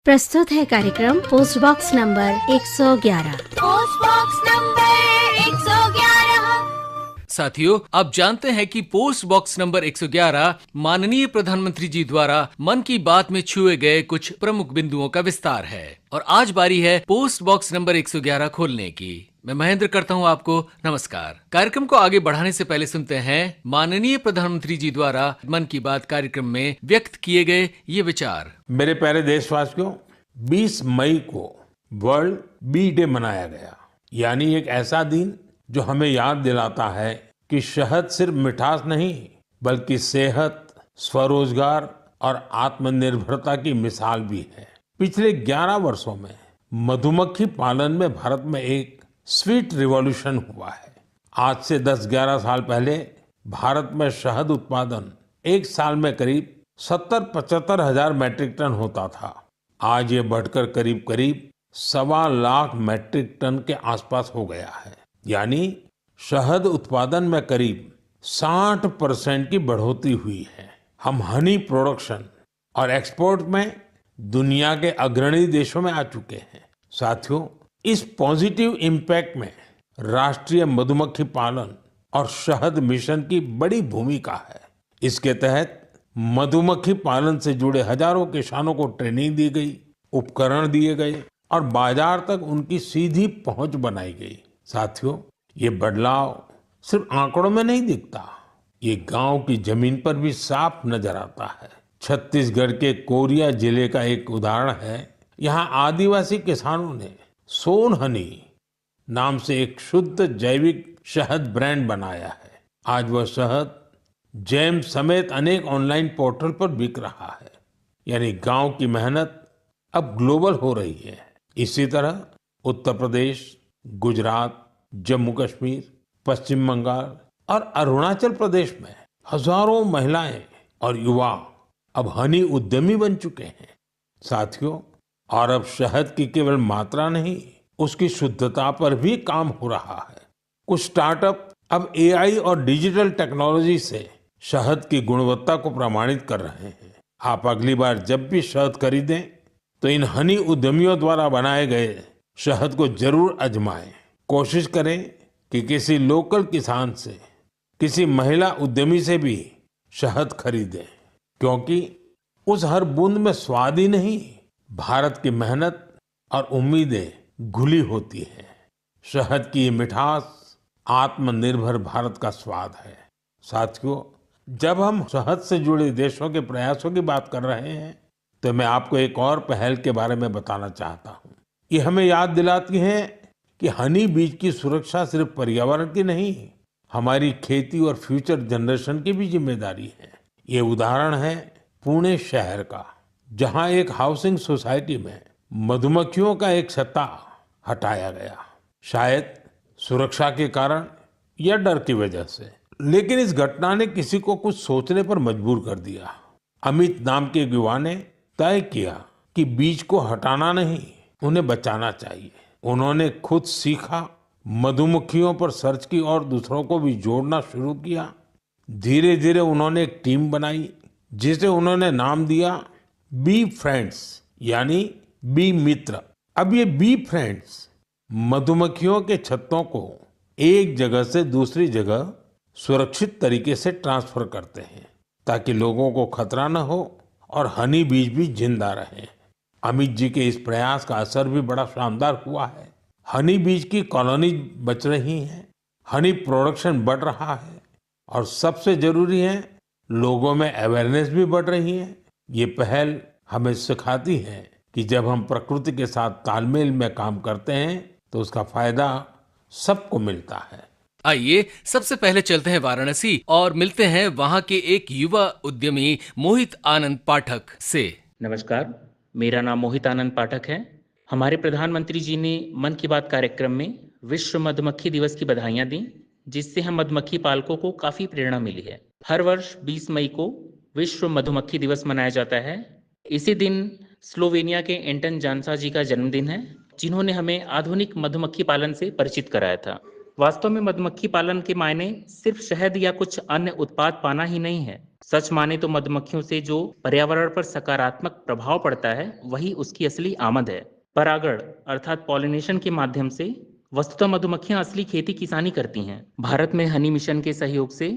प्रस्तुत है कार्यक्रम post box number 111। Post box number 111। साथियों, आप जानते हैं कि पोस्ट बॉक्स नंबर 111 माननीय प्रधानमंत्री जी द्वारा मन की बात में छुए गए कुछ प्रमुख बिंदुओं का विस्तार है और आज बारी है पोस्ट बॉक्स नंबर 111 खोलने की। मैं महेंद्र करता हूं आपको नमस्कार। कार्यक्रम को आगे बढ़ाने से पहले सुनते हैं माननीय प्रधानमंत्री जी द्वारा मन की बात कार्यक्रम में व्यक्त किए गए ये विचार। मेरे प्यारे देशवासियों, 20 मई को वर्ल्ड बी डे मनाया गया, यानी एक ऐसा दिन जो हमें याद दिलाता है कि शहद सिर्फ मिठास नहीं बल्कि सेहत, स्वरोजगार और आत्मनिर्भरता की मिसाल भी है। पिछले 11 वर्षों में मधुमक्खी पालन में भारत में एक स्वीट रिवॉल्यूशन हुआ है। आज से 10-11 साल पहले भारत में शहद उत्पादन एक साल में करीब 70-75 हजार मैट्रिक टन होता था। आज ये बढ़कर करीब करीब 1.25 लाख मैट्रिक टन के आसपास हो गया है, यानी शहद उत्पादन में करीब 60% की बढ़ोतरी हुई है। हम हनी प्रोडक्शन और एक्सपोर्ट में दुनिया के अग्रणी देशों में आ चुके हैं। साथियों, इस पॉजिटिव इम्पैक्ट में राष्ट्रीय मधुमक्खी पालन और शहद मिशन की बड़ी भूमिका है। इसके तहत मधुमक्खी पालन से जुड़े हजारों किसानों को ट्रेनिंग दी गई, उपकरण दिए गए और बाजार तक उनकी सीधी पहुंच बनाई गई। साथियों, ये बदलाव सिर्फ आंकड़ों में नहीं दिखता, ये गांव की जमीन पर भी साफ नजर आता है। छत्तीसगढ़ के कोरिया जिले का एक उदाहरण है। यहाँ आदिवासी किसानों ने सोन हनी नाम से एक शुद्ध जैविक शहद ब्रांड बनाया है। आज वह शहद जैम समेत अनेक ऑनलाइन पोर्टल पर बिक रहा है, यानी गांव की मेहनत अब ग्लोबल हो रही है। इसी तरह उत्तर प्रदेश, गुजरात, जम्मू कश्मीर, पश्चिम बंगाल और अरुणाचल प्रदेश में हजारों महिलाएं और युवा अब हनी उद्यमी बन चुके हैं। साथियों, और अब शहद की केवल मात्रा नहीं, उसकी शुद्धता पर भी काम हो रहा है। कुछ स्टार्टअप अब एआई और डिजिटल टेक्नोलॉजी से शहद की गुणवत्ता को प्रमाणित कर रहे हैं। आप अगली बार जब भी शहद खरीदें तो इन हनी उद्यमियों द्वारा बनाए गए शहद को जरूर आजमाएं। कोशिश करें कि किसी लोकल किसान से, किसी महिला उद्यमी से भी शहद खरीदें, क्योंकि उस हर बूंद में स्वाद ही नहीं, भारत की मेहनत और उम्मीदें घुली होती हैं। शहद की ये मिठास आत्मनिर्भर भारत का स्वाद है। साथियों, जब हम शहद से जुड़े देशों के प्रयासों की बात कर रहे हैं तो मैं आपको एक और पहल के बारे में बताना चाहता हूँ। ये हमें याद दिलाती है कि हनी बीज की सुरक्षा सिर्फ पर्यावरण की नहीं, हमारी खेती और फ्यूचर जनरेशन की भी जिम्मेदारी है। ये उदाहरण है पुणे शहर का, जहां एक हाउसिंग सोसाइटी में मधुमक्खियों का एक छत्ता हटाया गया, शायद सुरक्षा के कारण या डर की वजह से। लेकिन इस घटना ने किसी को कुछ सोचने पर मजबूर कर दिया। अमित नाम के एक युवा ने तय किया कि बीज को हटाना नहीं, उन्हें बचाना चाहिए। उन्होंने खुद सीखा, मधुमक्खियों पर सर्च की और दूसरों को भी जोड़ना शुरू किया। धीरे धीरे उन्होंने एक टीम बनाई जिसे उन्होंने नाम दिया बी फ्रेंड्स, यानी बी मित्र। अब ये बी फ्रेंड्स मधुमक्खियों के छत्तों को एक जगह से दूसरी जगह सुरक्षित तरीके से ट्रांसफर करते हैं ताकि लोगों को खतरा न हो और हनी बीज भी जिंदा रहे। अमित जी के इस प्रयास का असर भी बड़ा शानदार हुआ है। हनी बीज की कॉलोनी बच रही है, हनी प्रोडक्शन बढ़ रहा है और सबसे जरूरी है, लोगों में अवेयरनेस भी बढ़ रही है। ये पहल हमें सिखाती है कि जब हम प्रकृति के साथ तालमेल में काम करते हैं तो उसका फायदा सबको मिलता है। आइए सबसे पहले चलते हैं वाराणसी और मिलते हैं वहां के एक युवा उद्यमी मोहित आनंद पाठक से। नमस्कार, मेरा नाम मोहित आनंद पाठक है। हमारे प्रधानमंत्री जी ने मन की बात कार्यक्रम में विश्व मधुमक्खी दिवस की बधाइयां दी, जिससे हम मधुमक्खी पालकों को काफी प्रेरणा मिली है। हर वर्ष 20 मई को विश्व मधुमक्खी दिवस मनाया जाता है। इसी दिन स्लोवेनिया के एंटन जानसा जी का जन्मदिन है, जिन्होंने हमें आधुनिक मधुमक्खी पालन से परिचित कराया था। वास्तव में मधुमक्खी पालन के मायने सिर्फ शहद या कुछ अन्य उत्पाद पाना ही नहीं है। सच माने तो मधुमक्खियों से जो पर्यावरण पर सकारात्मक प्रभाव पड़ता है वही उसकी असली आमद है। परागण अर्थात पॉलिनेशन के माध्यम से वस्तुतः मधुमक्खियां असली खेती किसानी करती हैं। भारत में हनी मिशन के सहयोग से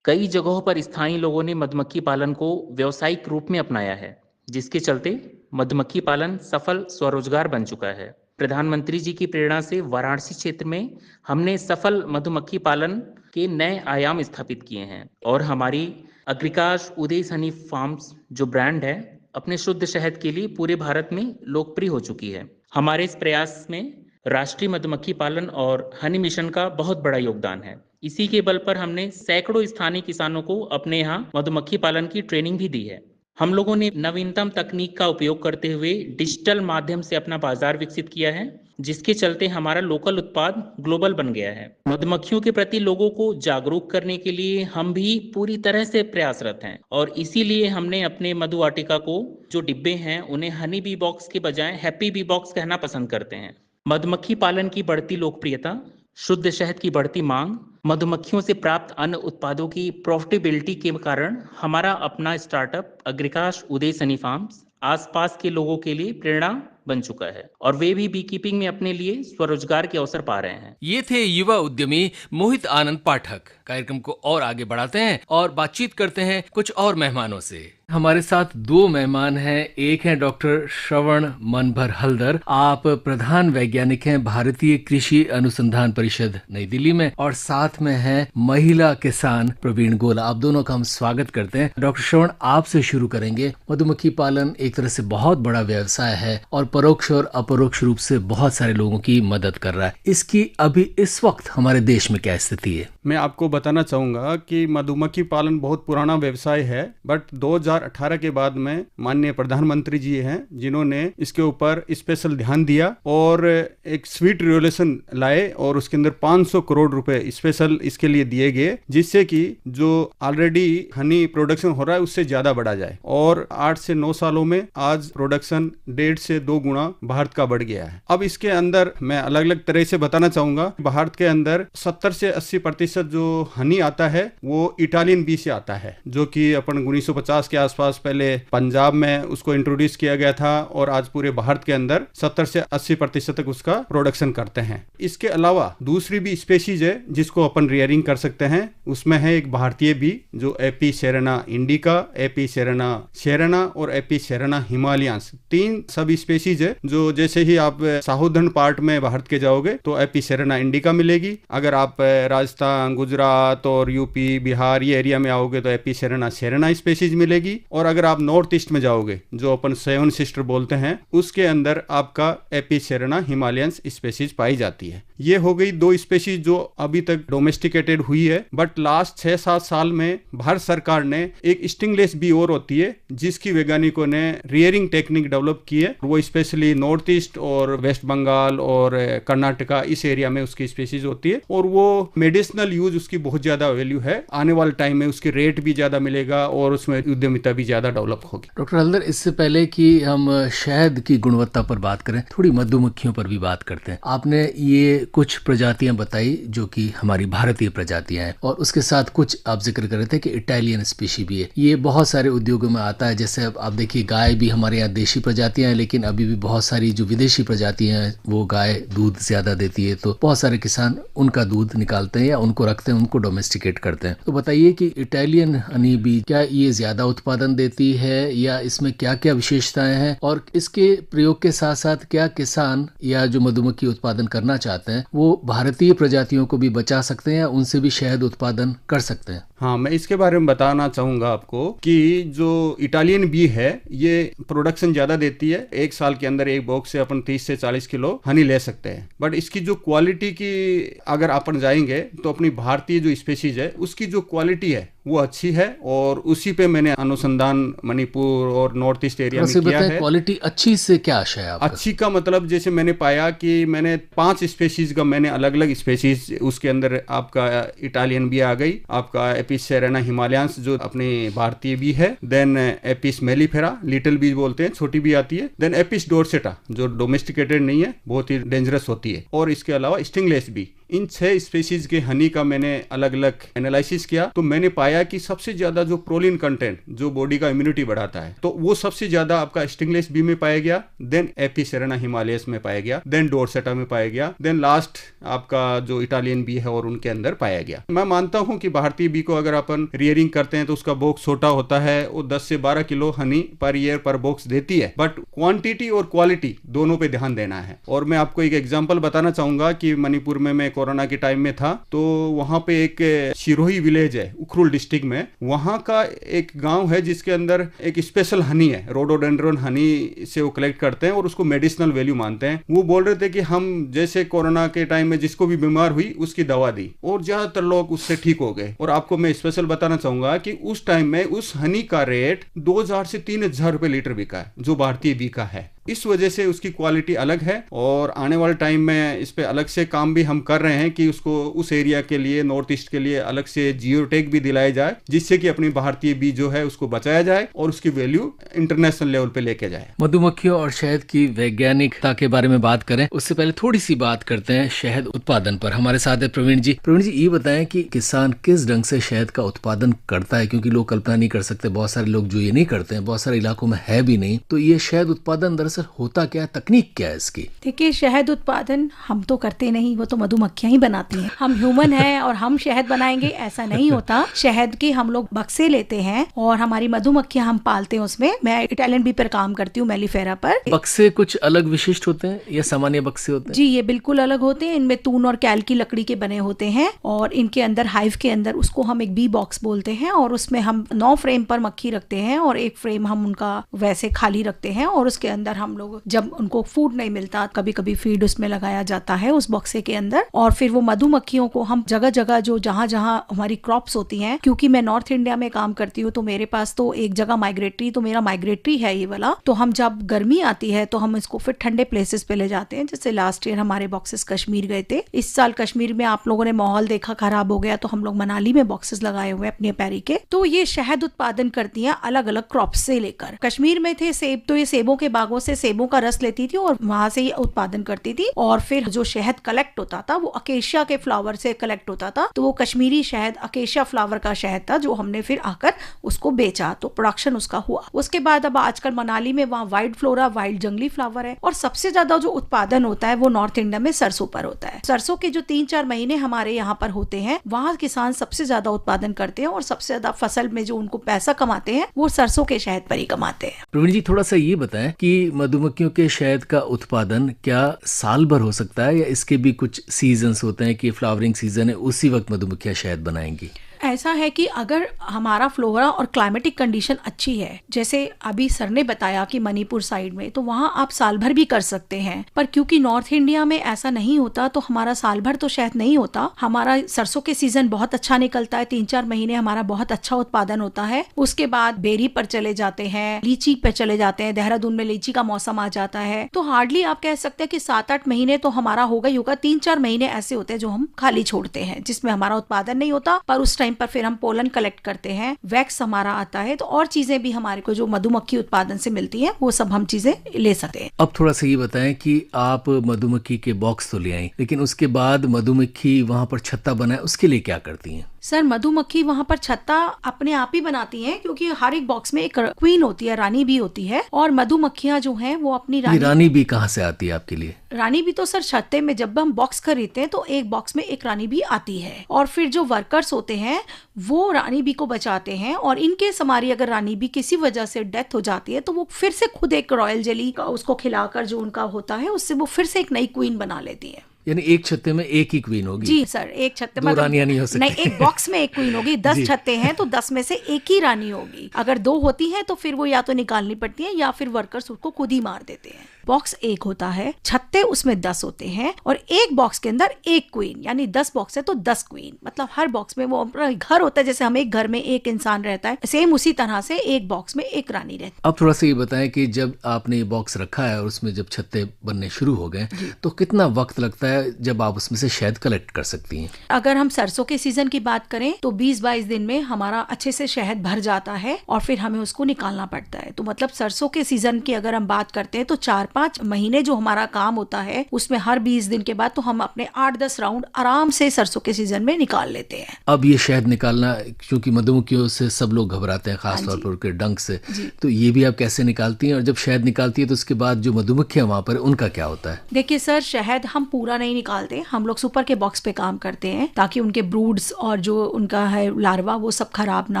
कई जगहों पर स्थानीय लोगों ने मधुमक्खी पालन को व्यावसायिक रूप में अपनाया है, जिसके चलते मधुमक्खी पालन सफल स्वरोजगार बन चुका है। प्रधानमंत्री जी की प्रेरणा से वाराणसी क्षेत्र में हमने सफल मधुमक्खी पालन के नए आयाम स्थापित किए हैं और हमारी अग्रिकाश उदय हनी फार्म्स जो ब्रांड है अपने शुद्ध शहद के लिए पूरे भारत में लोकप्रिय हो चुकी है। हमारे इस प्रयास में राष्ट्रीय मधुमक्खी पालन और हनी मिशन का बहुत बड़ा योगदान है। इसी के बल पर हमने सैकड़ों स्थानीय किसानों को अपने यहाँ मधुमक्खी पालन की ट्रेनिंग भी दी है। हम लोगों ने नवीनतम तकनीक का उपयोग करते हुए डिजिटल माध्यम से अपना बाजार विकसित किया है, जिसके चलते हमारा लोकल उत्पाद ग्लोबल बन गया है। मधुमक्खियों के प्रति लोगों को जागरूक करने के लिए हम भी पूरी तरह से प्रयासरत हैं और इसीलिए हमने अपने मधु वाटिका को जो डिब्बे हैं उन्हें हनी बी बॉक्स के बजाय हैप्पी बी बॉक्स कहना पसंद करते हैं। मधुमक्खी पालन की बढ़ती लोकप्रियता, शुद्ध शहद की बढ़ती मांग, मधुमक्खियों से प्राप्त अन्य उत्पादों की प्रॉफिटेबिलिटी के कारण हमारा अपना स्टार्टअप अग्रिकाश उदय हनी फार्म्स आसपास के लोगों के लिए प्रेरणा बन चुका है और वे भी बी कीपिंग में अपने लिए स्वरोजगार के अवसर पा रहे हैं। ये थे युवा उद्यमी मोहित आनंद पाठक। कार्यक्रम को और आगे बढ़ाते हैं और बातचीत करते हैं कुछ और मेहमानों से। हमारे साथ दो मेहमान हैं। एक हैं डॉक्टर श्रवण मनभर हल्दर, आप प्रधान वैज्ञानिक हैं भारतीय कृषि अनुसंधान परिषद नई दिल्ली में, और साथ में है महिला किसान प्रवीण गोला। आप दोनों का हम स्वागत करते हैं। डॉक्टर श्रवण, आपसे शुरू करेंगे। मधुमक्खी पालन एक तरह से बहुत बड़ा व्यवसाय है और परोक्ष और अपरोक्ष रूप से बहुत सारे लोगों की मदद कर रहा है। इसकी अभी इस वक्त हमारे देश में क्या स्थिति है? मैं आपको बताना चाहूंगा कि मधुमक्खी पालन बहुत पुराना व्यवसाय है, बट 2018 के बाद में माननीय प्रधानमंत्री जी हैं जिन्होंने इसके ऊपर स्पेशल ध्यान दिया और एक स्वीट रेगुलेशन लाए और उसके अंदर 500 करोड़ रुपए स्पेशल इसके लिए दिए गए, जिससे कि जो ऑलरेडी हनी प्रोडक्शन हो रहा है उससे ज्यादा बढ़ा जाए। और 8 से 9 सालों में आज प्रोडक्शन 1.5 से 2 गुना भारत का बढ़ गया है। अब इसके अंदर मैं अलग अलग तरह से बताना चाहूंगा। भारत के अंदर 70 से 80% जो हनी आता है वो इटालियन बी से आता है, जो कि अपन 1950 के आसपास पहले पंजाब में उसको इंट्रोड्यूस किया गया था और आज पूरे भारत के अंदर 70 से 80% तक उसका प्रोडक्शन करते हैं। इसके अलावा दूसरी भी स्पेशीज है जिसको अपन रियरिंग कर सकते हैं। उसमें है एक भारतीय बी जो Apis cerana indica, Apis cerana शेरना और एपी सेरेना हिमालयंस, 3 सब स्पेशीज है जो जैसे ही आप साउदर्न पार्ट में भारत के जाओगे तो एपी सेरेना इंडिका मिलेगी। अगर आप राजस्थान, गुजरात और यूपी, बिहार ये एरिया में आओगे तो एपी सेरेना शेरना स्पेशीज मिलेगी। और अगर आप नॉर्थ ईस्ट में जाओगे जो अपन 7 सिस्टर बोलते हैं उसके अंदर आपका एपी सेरेना हिमालयंस स्पेशीज पाई जाती है। ये हो गई 2 स्पेशीज जो अभी तक डोमेस्टिकेटेड हुई है, बट लास्ट 6-7 साल में भारत सरकार ने एक स्टिंगलेस बी और होती है जिसकी वैज्ञानिकों ने रियरिंग टेक्निक डेवलप की है। वो स्पेशली नॉर्थ ईस्ट और वेस्ट बंगाल और कर्नाटका इस एरिया में उसकी स्पेशीज होती है और वो मेडिसिनल यूज उसकी बहुत ज्यादा वैल्यू है। आने वाले टाइम में उसकी रेट भी ज्यादा मिलेगा और उसमें उद्यमिता भी ज्यादा डेवलप होगी। डॉक्टर हल्दर, इससे पहले कि हम शहद की गुणवत्ता पर बात करें, थोड़ी मधुमक्खियों पर भी बात करते हैं। आपने ये कुछ प्रजातियां बताई जो कि हमारी भारतीय प्रजातियां हैं और उसके साथ कुछ आप जिक्र कर रहे थे कि इटालियन स्पीशी भी है। ये बहुत सारे उद्योगों में आता है। जैसे अब आप देखिए, गाय भी हमारे यहाँ देशी प्रजातियां हैं, लेकिन अभी भी बहुत सारी जो विदेशी प्रजातियां हैं वो गाय दूध ज्यादा देती है, तो बहुत सारे किसान उनका दूध निकालते हैं या उनको रखते हैं, उनको डोमेस्टिकेट करते हैं। तो बताइए कि इटालियन हनी बी क्या ये ज्यादा उत्पादन देती है या इसमें क्या क्या विशेषताएं हैं, और इसके प्रयोग के साथ साथ क्या किसान या जो मधुमक्खी उत्पादन करना चाहते हैं वो भारतीय प्रजातियों को भी बचा सकते हैं या उनसे भी शहद उत्पादन कर सकते हैं? हाँ, मैं इसके बारे में बताना चाहूंगा आपको कि जो इटालियन बी है ये प्रोडक्शन ज्यादा देती है। एक साल के अंदर एक बॉक्स से अपन 30 से 40 किलो हनी ले सकते हैं, बट इसकी जो क्वालिटी की अगर अपन जाएंगे तो अपनी भारतीय जो स्पेशीज है उसकी जो क्वालिटी है वो अच्छी है और उसी पे मैंने अनुसंधान मणिपुर और नॉर्थ ईस्ट एरिया में किया है। क्वालिटी अच्छी से क्या आशय है आपका? अच्छी का मतलब जैसे मैंने पाया कि मैंने 5 स्पेशीज का मैंने अलग अलग स्पेशीज, उसके अंदर आपका इटालियन भी आ गई, आपका एपिस सेरेना हिमालयंस जो अपने भारतीय भी है, देन एपिस मेलिफेरा लिटिल भी बोलते हैं, छोटी भी आती है, देन एपिस डोर्सेटा जो डोमेस्टिकेटेड नहीं है, बहुत ही डेंजरस होती है, और इसके अलावा स्टिंगलेस भी। इन 6 स्पीशीज के हनी का मैंने अलग अलग एनालिसिस किया तो मैंने पाया कि सबसे ज्यादा जो प्रोलिन कंटेंट जो बॉडी का इम्यूनिटी बढ़ाता है तो वो सबसे ज्यादा आपका स्टिंगलेस बी में पाया गया, देन एपिस सेरेना हिमालयस में पाया गया, देन डोर्सेटा में पाया गया, देन लास्ट आपका जो इटालियन बी है और उनके अंदर पाया गया। मैं मानता हूं कि भारतीय बी को अगर अपन रियरिंग करते हैं तो उसका बॉक्स छोटा होता है, वो 10 से 12 किलो हनी पर ईयर पर बॉक्स देती है, बट क्वांटिटी और क्वालिटी दोनों पे ध्यान देना है। और मैं आपको एक एग्जांपल बताना चाहूंगा कि मणिपुर में मैं कोरोना के टाइम में था तो वहां पे एक शिरोही विलेज है उखरुल डिस्ट्रिक्ट में, वहां का एक गांव है जिसके अंदर एक स्पेशल हनी है, रोडोडेंड्रोन हनी से वो कलेक्ट करते हैं और उसको मेडिसिनल वैल्यू मानते हैं। वो बोल रहे थे कि हम जैसे कोरोना के टाइम में जिसको भी बीमार हुई उसकी दवा दी और ज्यादातर लोग उससे ठीक हो गए। और आपको मैं स्पेशल बताना चाहूंगा कि उस टाइम में उस हनी का रेट 2000 से 3000 रुपए लीटर बिका है जो भारतीय बी का है। इस वजह से उसकी क्वालिटी अलग है और आने वाले टाइम में इस पे अलग से काम भी हम कर रहे हैं कि उसको उस एरिया के लिए नॉर्थ ईस्ट के लिए अलग से जियो टैग भी दिलाया जाए जिससे कि अपनी भारतीय बी जो है उसको बचाया जाए और उसकी वैल्यू इंटरनेशनल लेवल पे लेके जाए। मधुमक्खियों और शहद की वैज्ञानिकता के बारे में बात करें उससे पहले थोड़ी सी बात करते हैं शहद उत्पादन पर। हमारे साथ है प्रवीण जी। प्रवीण जी ये बताएं कि किसान किस ढंग से शहद का उत्पादन करता है, क्योंकि लोग कल्पना नहीं कर सकते, बहुत सारे लोग जो ये नहीं करते हैं, बहुत सारे इलाकों में है भी नहीं, तो ये शहद उत्पादन दरअसल होता क्या है, तकनीक क्या है इसकी? देखिए शहद उत्पादन हम तो करते नहीं, वो तो मधुमक्खियां ही बनाती हैं। हम ह्यूमन हैं और हम शहद बनाएंगे ऐसा नहीं होता। शहद के हम लोग बक्से लेते हैं और हमारी मधुमक्खियां हम पालते हैं उसमें। मैं इटालियन बी पर काम करती हूँ, मेलिफेरा पर। बक्से कुछ अलग विशिष्ट होते हैं या सामान्य बक्से होते हैं? जी ये बिल्कुल अलग होते हैं। इनमें तून और कैल की लकड़ी के बने होते हैं और इनके अंदर हाइव के अंदर उसको हम एक बी बॉक्स बोलते हैं और उसमें हम 9 फ्रेम पर मक्खी रखते हैं और एक फ्रेम हम उनका वैसे खाली रखते हैं और उसके अंदर हम लोग जब उनको फूड नहीं मिलता कभी कभी फीड उसमें लगाया जाता है उस बॉक्से के अंदर और फिर वो मधुमक्खियों को हम जगह जगह जो जहां जहां हमारी क्रॉप्स होती हैं, क्योंकि मैं नॉर्थ इंडिया में काम करती हूँ तो मेरे पास तो एक जगह माइग्रेटरी, तो मेरा माइग्रेटरी है ये वाला, तो हम जब गर्मी आती है तो हम इसको फिर ठंडे प्लेसेस पे ले जाते हैं। जैसे लास्ट ईयर हमारे बॉक्सेस कश्मीर गए थे, इस साल कश्मीर में आप लोगों ने माहौल देखा खराब हो गया तो हम लोग मनाली में बॉक्सेस लगाए हुए अपने पैरी के। तो ये शहद उत्पादन करती हैं अलग अलग क्रॉप से लेकर। कश्मीर में थे सेब, तो ये सेबों के बागों से सेबों का रस लेती थी और वहां से ही उत्पादन करती थी और फिर जो शहद कलेक्ट होता था वो अकेशिया के फ्लावर से कलेक्ट होता था, तो वो कश्मीरी शहद अकेशिया फ्लावर का शहद था जो हमने फिर आकर उसको बेचा, तो प्रोडक्शन उसका हुआ। उसके बाद अब आजकल मनाली में वहाँ वाइल्ड फ्लोरा, वाइल्ड जंगली फ्लावर है और सबसे ज्यादा जो उत्पादन होता है वो नॉर्थ इंडिया में सरसों पर होता है। सरसों के जो 3-4 महीने हमारे यहाँ पर होते हैं वहाँ किसान सबसे ज्यादा उत्पादन करते हैं और सबसे ज्यादा फसल में जो उनको पैसा कमाते हैं वो सरसों के शहद पर ही कमाते हैं। प्रवीण जी थोड़ा सा ये बताएं कि मधुमक्खियों के शहद का उत्पादन क्या साल भर हो सकता है या इसके भी कुछ सीजन्स होते हैं कि फ्लावरिंग सीजन है उसी वक्त मधुमक्खियां शहद बनाएंगी? ऐसा है कि अगर हमारा फ्लोरा और क्लाइमेटिक कंडीशन अच्छी है, जैसे अभी सर ने बताया कि मणिपुर साइड में, तो वहाँ आप साल भर भी कर सकते हैं, पर क्योंकि नॉर्थ इंडिया में ऐसा नहीं होता तो हमारा साल भर तो शहद नहीं होता। हमारा सरसों के सीजन बहुत अच्छा निकलता है, 3-4 महीने हमारा बहुत अच्छा उत्पादन होता है। उसके बाद बेरी पर चले जाते हैं, लीची पे चले जाते हैं, देहरादून में लीची का मौसम आ जाता है, तो हार्डली आप कह सकते हैं कि 7-8 महीने तो हमारा होगा ही होगा। 3-4 महीने ऐसे होते हैं जो हम खाली छोड़ते हैं जिसमें हमारा उत्पादन नहीं होता, पर उस टाइम पर फिर हम पोलन कलेक्ट करते हैं, वैक्स हमारा आता है, तो और चीजें भी हमारे को जो मधुमक्खी उत्पादन से मिलती हैं वो सब हम चीजें ले सकते हैं। अब थोड़ा सा ये बताएं कि आप मधुमक्खी के बॉक्स तो ले आई, लेकिन उसके बाद मधुमक्खी वहाँ पर छत्ता बनाए, उसके लिए क्या करती हैं? सर मधुमक्खी वहाँ पर छत्ता अपने आप ही बनाती हैं, क्योंकि हर एक बॉक्स में एक क्वीन होती है, रानी भी होती है, और मधुमक्खियां जो हैं वो अपनी रानी भी कहाँ से आती है आपके लिए? रानी भी तो सर छत्ते में जब हम बॉक्स खरीदते हैं तो एक बॉक्स में एक रानी भी आती है और फिर जो वर्कर्स होते हैं वो रानी बी को बचाते हैं और इनके हमारी अगर रानी बी किसी वजह से डेथ हो जाती है तो वो फिर से खुद एक रॉयल जेली उसको खिलाकर जो उनका होता है उससे वो फिर से एक नई क्वीन बना लेती है। यानी एक छत्ते में एक ही क्वीन होगी? जी सर, एक छत्ते में रानियां नहीं हो सकती। नहीं, एक बॉक्स में एक क्वीन होगी। 10 छत्ते हैं तो 10 में से एक ही रानी होगी। अगर 2 होती हैं तो फिर वो या तो निकालनी पड़ती है या फिर वर्कर्स उसको खुद ही मार देते हैं। बॉक्स एक होता है, छत्ते उसमें 10 होते हैं और एक बॉक्स के अंदर एक क्वीन, यानी 10 बॉक्स है तो 10 क्वीन, मतलब हर बॉक्स में वो अपना घर होता है। जैसे हम एक घर में एक इंसान रहता है, सेम उसी तरह से एक बॉक्स में एक रानी रहती है। अब थोड़ा सा ये बताएं कि जब आपने ये बॉक्स रखा है और उसमें जब छत्ते बनने शुरू हो गए तो कितना वक्त लगता है जब आप उसमें से शहद कलेक्ट कर सकती हैं? अगर हम सरसों के सीजन की बात करें तो 20-22 दिन में हमारा अच्छे से शहद भर जाता है और फिर हमें उसको निकालना पड़ता है। तो मतलब सरसों के सीजन की अगर हम बात करते हैं तो 4-5 महीने जो हमारा काम होता है उसमें हर 20 दिन के बाद तो हम अपने 8-10 राउंड आराम से सरसों के सीजन में निकाल लेते हैं। अब ये शहद निकालना, क्योंकि मधुमक्खियों से सब लोग घबराते हैं, खासतौर पर उनके डंक से, तो ये भी आप कैसे निकालती हैं? और जब शहद निकालती है तो उसके बाद जो मधुमक्खियां वहां पर उनका क्या होता है? देखिए सर, शहद हम पूरा नहीं निकालते, हम लोग सुपर के बॉक्स पे काम करते हैं ताकि उनके ब्रूड्स और जो उनका है लार्वा वो सब खराब ना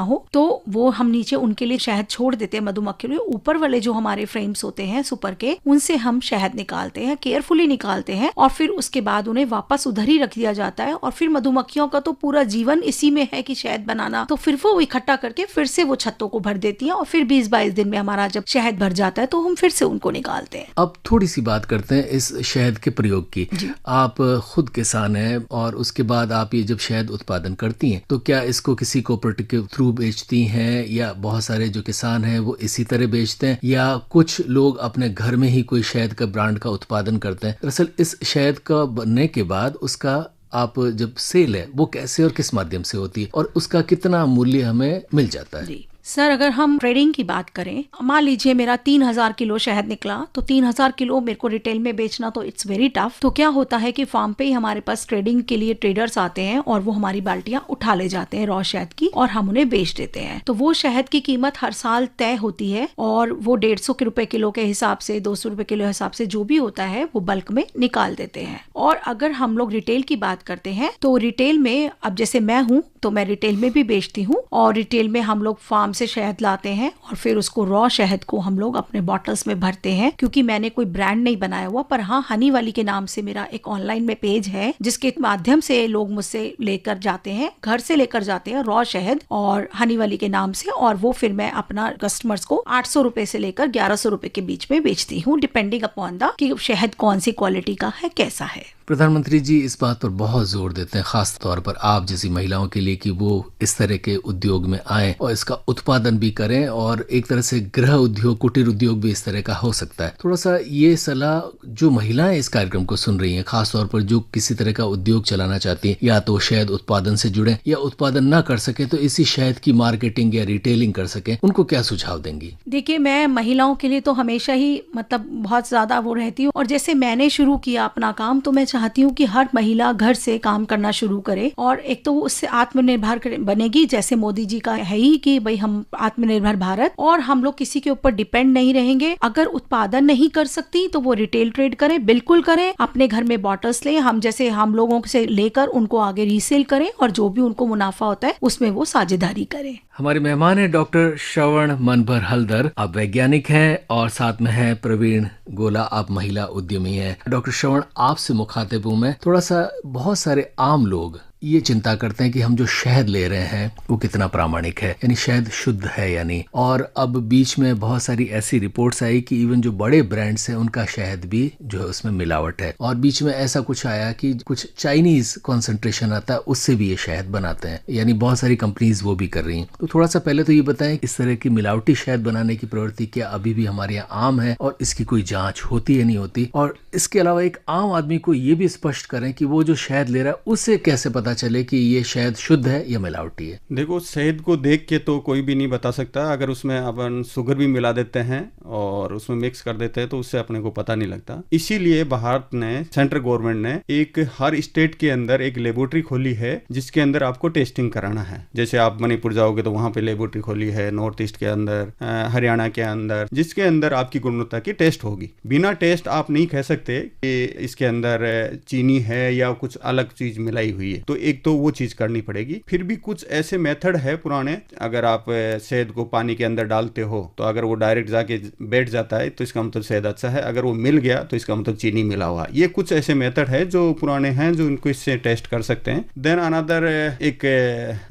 हो। तो वो हम नीचे उनके लिए शहद छोड़ देते हैं मधुमक्खियों के लिए। ऊपर वाले जो हमारे फ्रेम्स होते हैं सुपर के, उनसे हम शहद निकालते हैं, केयरफुली निकालते हैं और फिर उसके बाद उन्हें वापस उधर ही रख दिया जाता है। और फिर मधुमक्खियों का तो पूरा जीवन इसी में है कि शहद बनाना, तो फिर वो इकट्ठा करके फिर से वो छत्तों को भर देती है और फिर 20-22 दिन में हमारा जब शहद भर जाता है तो हम फिर से उनको निकालते हैं। अब थोड़ी सी बात करते हैं इस शहद के प्रयोग की। आप खुद किसान हैं और उसके बाद आप ये जब शहद उत्पादन करती हैं तो क्या इसको किसी कोऑपरेटिव के थ्रू बेचती हैं या बहुत सारे जो किसान हैं वो इसी तरह बेचते हैं या कुछ लोग अपने घर में ही कोई शहद का ब्रांड का उत्पादन करते हैं? दरअसल इस शहद का बनने के बाद उसका आप जब सेल है वो कैसे और किस माध्यम से होती है और उसका कितना मूल्य हमें मिल जाता है? सर, अगर हम ट्रेडिंग की बात करें, मान लीजिए मेरा 3000 किलो शहद निकला तो 3000 किलो मेरे को रिटेल में बेचना तो इट्स वेरी टफ। तो क्या होता है कि फार्म पे ही हमारे पास ट्रेडिंग के लिए ट्रेडर्स आते हैं और वो हमारी बाल्टियां उठा ले जाते हैं रॉ शहद की और हम उन्हें बेच देते हैं। तो वो शहद की कीमत हर साल तय होती है और वो 150 रुपए किलो के हिसाब से, 200 रुपए किलो हिसाब से जो भी होता है वो बल्क में निकाल देते हैं। और अगर हम लोग रिटेल की बात करते हैं तो रिटेल में, अब जैसे मैं हूँ तो मैं रिटेल में भी बेचती हूँ और रिटेल में हम लोग फार्म से शहद लाते हैं और फिर उसको रॉ शहद को हम लोग अपने बॉटल्स में भरते हैं। क्योंकि मैंने कोई ब्रांड नहीं बनाया हुआ, पर हाँ, हनी वाली के नाम से मेरा एक ऑनलाइन में पेज है जिसके माध्यम से लोग मुझसे लेकर जाते हैं, घर से लेकर जाते हैं रॉ शहद और हनी वाली के नाम से, और वो फिर मैं अपना कस्टमर्स को 800 रुपए से लेकर 1100 रुपए के बीच में बेचती हूँ, डिपेंडिंग अपॉन द कि शहद कौन सी क्वालिटी का है, कैसा है। प्रधानमंत्री जी इस बात पर बहुत जोर देते हैं, खास तौर पर आप जैसी महिलाओं के लिए, कि वो इस तरह के उद्योग में आए और इसका उत्पादन भी करें और एक तरह से गृह उद्योग, कुटीर उद्योग भी इस तरह का हो सकता है। थोड़ा सा ये सलाह जो महिलाएं इस कार्यक्रम को सुन रही हैं, खास तौर पर जो किसी तरह का उद्योग चलाना चाहती हैं, या तो शहद उत्पादन से जुड़े या उत्पादन ना कर सके तो इसी शहद की मार्केटिंग या रिटेलिंग कर सके, उनको क्या सुझाव देंगी? देखिए, मैं महिलाओं के लिए तो हमेशा ही मतलब बहुत ज्यादा वो रहती हूँ और जैसे मैंने शुरू किया अपना काम तो मैं चाहती हूँ कि हर महिला घर से काम करना शुरू करे और एक तो उससे आत्मनिर्भर बनेगी, जैसे मोदी जी का है ही कि भाई हम आत्मनिर्भर भारत, और हम लोग किसी के ऊपर डिपेंड नहीं रहेंगे। अगर उत्पादन नहीं कर सकती तो वो रिटेल ट्रेड करें, बिल्कुल करें, अपने घर में बॉटल्स लें, हम जैसे हम लोगों से लेकर उनको आगे रीसेल करें और जो भी उनको मुनाफा होता है उसमें वो साझेदारी करें। हमारे मेहमान है डॉक्टर श्रवण मनभर हल्दर, आप वैज्ञानिक हैं और साथ में है प्रवीण गोला, आप महिला उद्यमी हैं। डॉक्टर श्रवण, आपसे मुखातिब हूं मैं। थोड़ा सा, बहुत सारे आम लोग ये चिंता करते हैं कि हम जो शहद ले रहे हैं वो कितना प्रामाणिक है, यानी शहद शुद्ध है या नहीं। और अब बीच में बहुत सारी ऐसी रिपोर्ट्स आई कि इवन जो बड़े ब्रांड्स हैं उनका शहद भी जो है उसमें मिलावट है, और बीच में ऐसा कुछ आया कि कुछ चाइनीज कॉन्सेंट्रेशन आता है उससे भी ये शहद बनाते हैं, यानी बहुत सारी कंपनीज वो भी कर रही हैं। तो थोड़ा सा पहले तो ये बताएं, इस तरह की मिलावटी शहद बनाने की प्रवृत्ति क्या अभी भी हमारे यहाँ आम है और इसकी कोई जांच होती है नहीं होती? और इसके अलावा एक आम आदमी को ये भी स्पष्ट करें कि वो जो शहद ले रहा है उससे कैसे पता चले कि ये शहद शुद्ध है या मिलावटी है? देखो, शहद को देख के तो कोई भी नहीं बता सकता। अगर उसमें अपन शुगर भी मिला देते हैं और उसमें मिक्स कर देते हैं तो उससे अपने को पता नहीं लगता। इसीलिए भारत ने, सेंट्रल गवर्नमेंट ने एक हर स्टेट के अंदर एक लेबोरेटरी खोली है जिसके अंदर आपको टेस्टिंग कराना है। जैसे आप मणिपुर जाओगे तो वहां पे लेबोरेटरी खोली है, नॉर्थ ईस्ट के अंदर, हरियाणा के अंदर, जिसके अंदर आपकी गुणवत्ता की टेस्ट होगी। बिना टेस्ट आप नहीं कह सकते कि इसके अंदर चीनी है या कुछ अलग चीज मिलाई हुई है। तो एक तो वो चीज करनी पड़ेगी। फिर भी कुछ ऐसे मेथड है पुराने, अगर आप शहद को पानी के अंदर डालते हो तो अगर वो डायरेक्ट जाके बैठ जाता है तो इसका मतलब शहद अच्छा है, अगर वो मिल गया तो इसका मतलब चीनी मिला हुआ। ये कुछ ऐसे मेथड है जो पुराने हैं जो इनको इससे टेस्ट कर सकते हैं। देन अनदर एक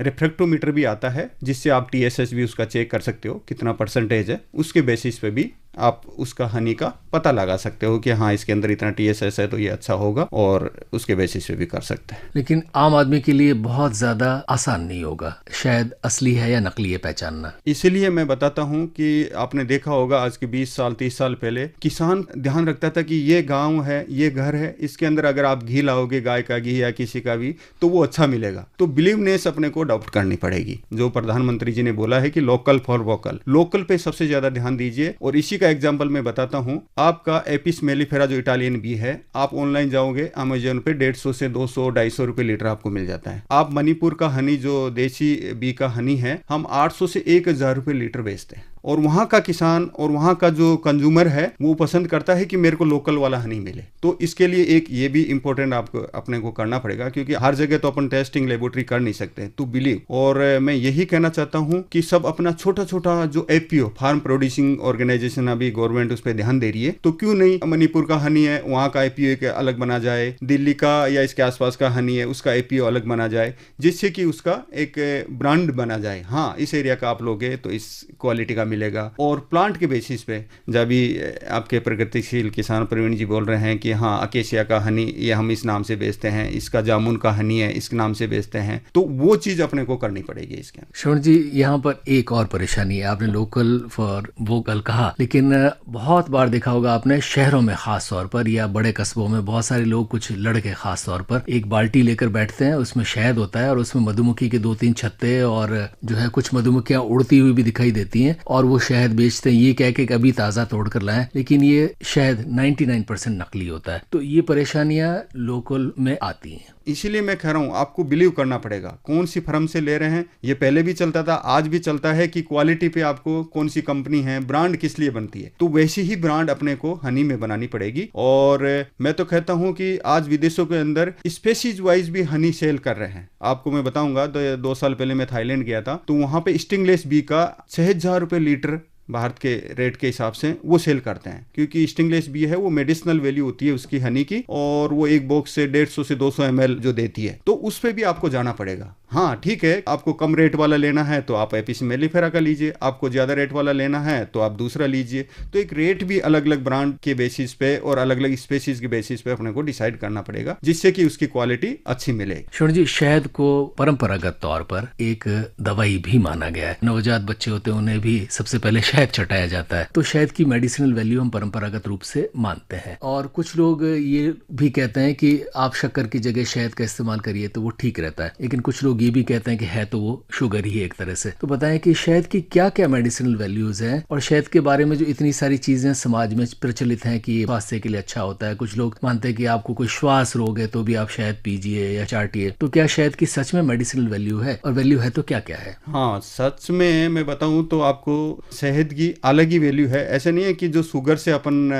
रिफ्रैक्टोमीटर भी आता है जिससे आप TSS भी उसका चेक कर सकते हो, कितना परसेंटेज है, उसके बेसिस पे भी आप उसका हनी का पता लगा सकते हो कि हाँ इसके अंदर इतना TSS है तो ये अच्छा होगा, और उसके बेसिस पे भी कर सकते हैं। लेकिन आम आदमी के लिए बहुत ज्यादा आसान नहीं होगा शहद असली है या नकली है पहचानना। इसीलिए मैं बताता हूँ कि आपने देखा होगा आज के 20 साल 30 साल पहले किसान ध्यान रखता था कि ये गांव है, ये घर है, इसके अंदर अगर आप घी लाओगे, गाय का घी या किसी का भी, तो वो अच्छा मिलेगा। तो बिलीवनेस अपने को अडॉप्ट करनी पड़ेगी। जो प्रधानमंत्री जी ने बोला है कि लोकल फॉर वोकल, लोकल पे सबसे ज्यादा ध्यान दीजिए। और इसी का एग्जांपल मैं बताता हूँ, आपका एपिस मेलिफेरा जो इटालियन बी है, आप ऑनलाइन जाओगे अमेजोन पे 150 से 200-250 रुपए लीटर आपको मिल जाता है। आप मणिपुर का हनी जो देसी बी का हनी है, हम 800 से 1000 रुपए लीटर बेचते हैं। और वहाँ का किसान और वहाँ का जो कंज्यूमर है वो पसंद करता है कि मेरे को लोकल वाला हनी मिले। तो इसके लिए एक ये भी इम्पोर्टेंट आपको अपने को करना पड़ेगा, क्योंकि हर जगह तो अपन टेस्टिंग लेबोरेटरी कर नहीं सकते टू बिलीव। और मैं यही कहना चाहता हूँ कि सब अपना छोटा छोटा जो FPO फार्म प्रोड्यूसिंग ऑर्गेनाइजेशन अभी गवर्नमेंट उस पर ध्यान दे रही है, तो क्यों नहीं मणिपुर का हनी है वहाँ का FPO एक अलग बना जाए, दिल्ली का या इसके आसपास का हनी है उसका FPO अलग बना जाए, जिससे कि उसका एक ब्रांड बना जाए। हाँ इस एरिया का आप लोगे तो इस क्वालिटी का मिलेगा। और प्लांट के बेसिस पे, जब भी आपके प्रगतिशील किसान प्रवीण जी बोल रहे हैं कि हाँ अकेशिया का हनी ये हम इस नाम से बेचते हैं, इसका जामुन का हनी है इस नाम से बेचते हैं, तो वो चीज अपने को करनी पड़ेगी इसके। श्रवण जी यहाँ पर एक और परेशानी है, आपने लोकल फॉर वोकल कहा, लेकिन बहुत बार देखा होगा आपने शहरों में खास तौर पर या बड़े कस्बों में बहुत सारे लोग, कुछ लड़के खास तौर पर, एक बाल्टी लेकर बैठते हैं, उसमें शहद होता है और उसमें मधुमक्खी के 2-3 छत्ते और जो है कुछ मधुमक्खियां उड़ती हुई भी दिखाई देती हैं, और वो शहद बेचते हैं ये कह के अभी ताजा तोड़ कर लाएं, लेकिन ये शहद 99% नकली होता है। तो ये परेशानियां लोकल में आती हैं। इसीलिए मैं कह रहा हूँ आपको बिलीव करना पड़ेगा कौन सी फर्म से ले रहे हैं। ये पहले भी चलता था, आज भी चलता है कि क्वालिटी पे आपको कौन सी कंपनी है, ब्रांड किस लिए बनती है, तो वैसी ही ब्रांड अपने को हनी में बनानी पड़ेगी। और मैं तो कहता हूँ कि आज विदेशों के अंदर स्पेसीज वाइज भी हनी सेल कर रहे हैं। आपको मैं बताऊंगा, 2 साल पहले मैं थाईलैंड गया था, तो वहां पे स्टिंगलेस बी का 6000 रुपए लीटर भारत के रेट के हिसाब से वो सेल करते हैं, क्योंकि स्टिंगलेस बी है वो मेडिसिनल वैल्यू होती है उसकी हनी की, और वो एक बॉक्स से 150 से 200 ml जो देती है, तो उस पे भी आपको जाना पड़ेगा। हाँ ठीक है, आपको कम रेट वाला लेना है तो आप एपिस मेलिफेरा का लीजिए, आपको ज्यादा रेट वाला लेना है तो आप दूसरा लीजिए। तो एक रेट भी अलग अलग ब्रांड के बेसिस पे और अलग अलग स्पेसीज के बेसिस पे अपने को डिसाइड करना पड़ेगा, जिससे कि उसकी क्वालिटी अच्छी मिले। श्रवण जी, शहद को परंपरागत तौर पर एक दवाई भी माना गया है। नवजात बच्चे होते हैं उन्हें भी सबसे पहले शहद चटाया जाता है, तो शहद की मेडिसिनल वैल्यू हम परंपरागत रूप से मानते हैं। और कुछ लोग ये भी कहते हैं कि आप शक्कर की जगह शहद का इस्तेमाल करिए तो वो ठीक रहता है, लेकिन कुछ लोग ये भी कहते हैं कि है तो वो शुगर ही है एक तरह से। तो बताएं कि शहद की क्या क्या मेडिसिनल वैल्यूज हैं, और शहद के बारे में जो इतनी सारी चीजें समाज में प्रचलित हैं कि ये स्वास्थ्य के लिए अच्छा होता है। कुछ लोग मानते हैं कि आपको कोई श्वास रोग है तो भी आप शहद पीजिए या चाटिए, तो क्या शहद की सच में मेडिसिनल वैल्यू है, और वैल्यू है तो क्या क्या है? हाँ सच में मैं बताऊं तो आपको शहद की अलग ही वैल्यू है। ऐसा नहीं है कि जो शुगर से अपन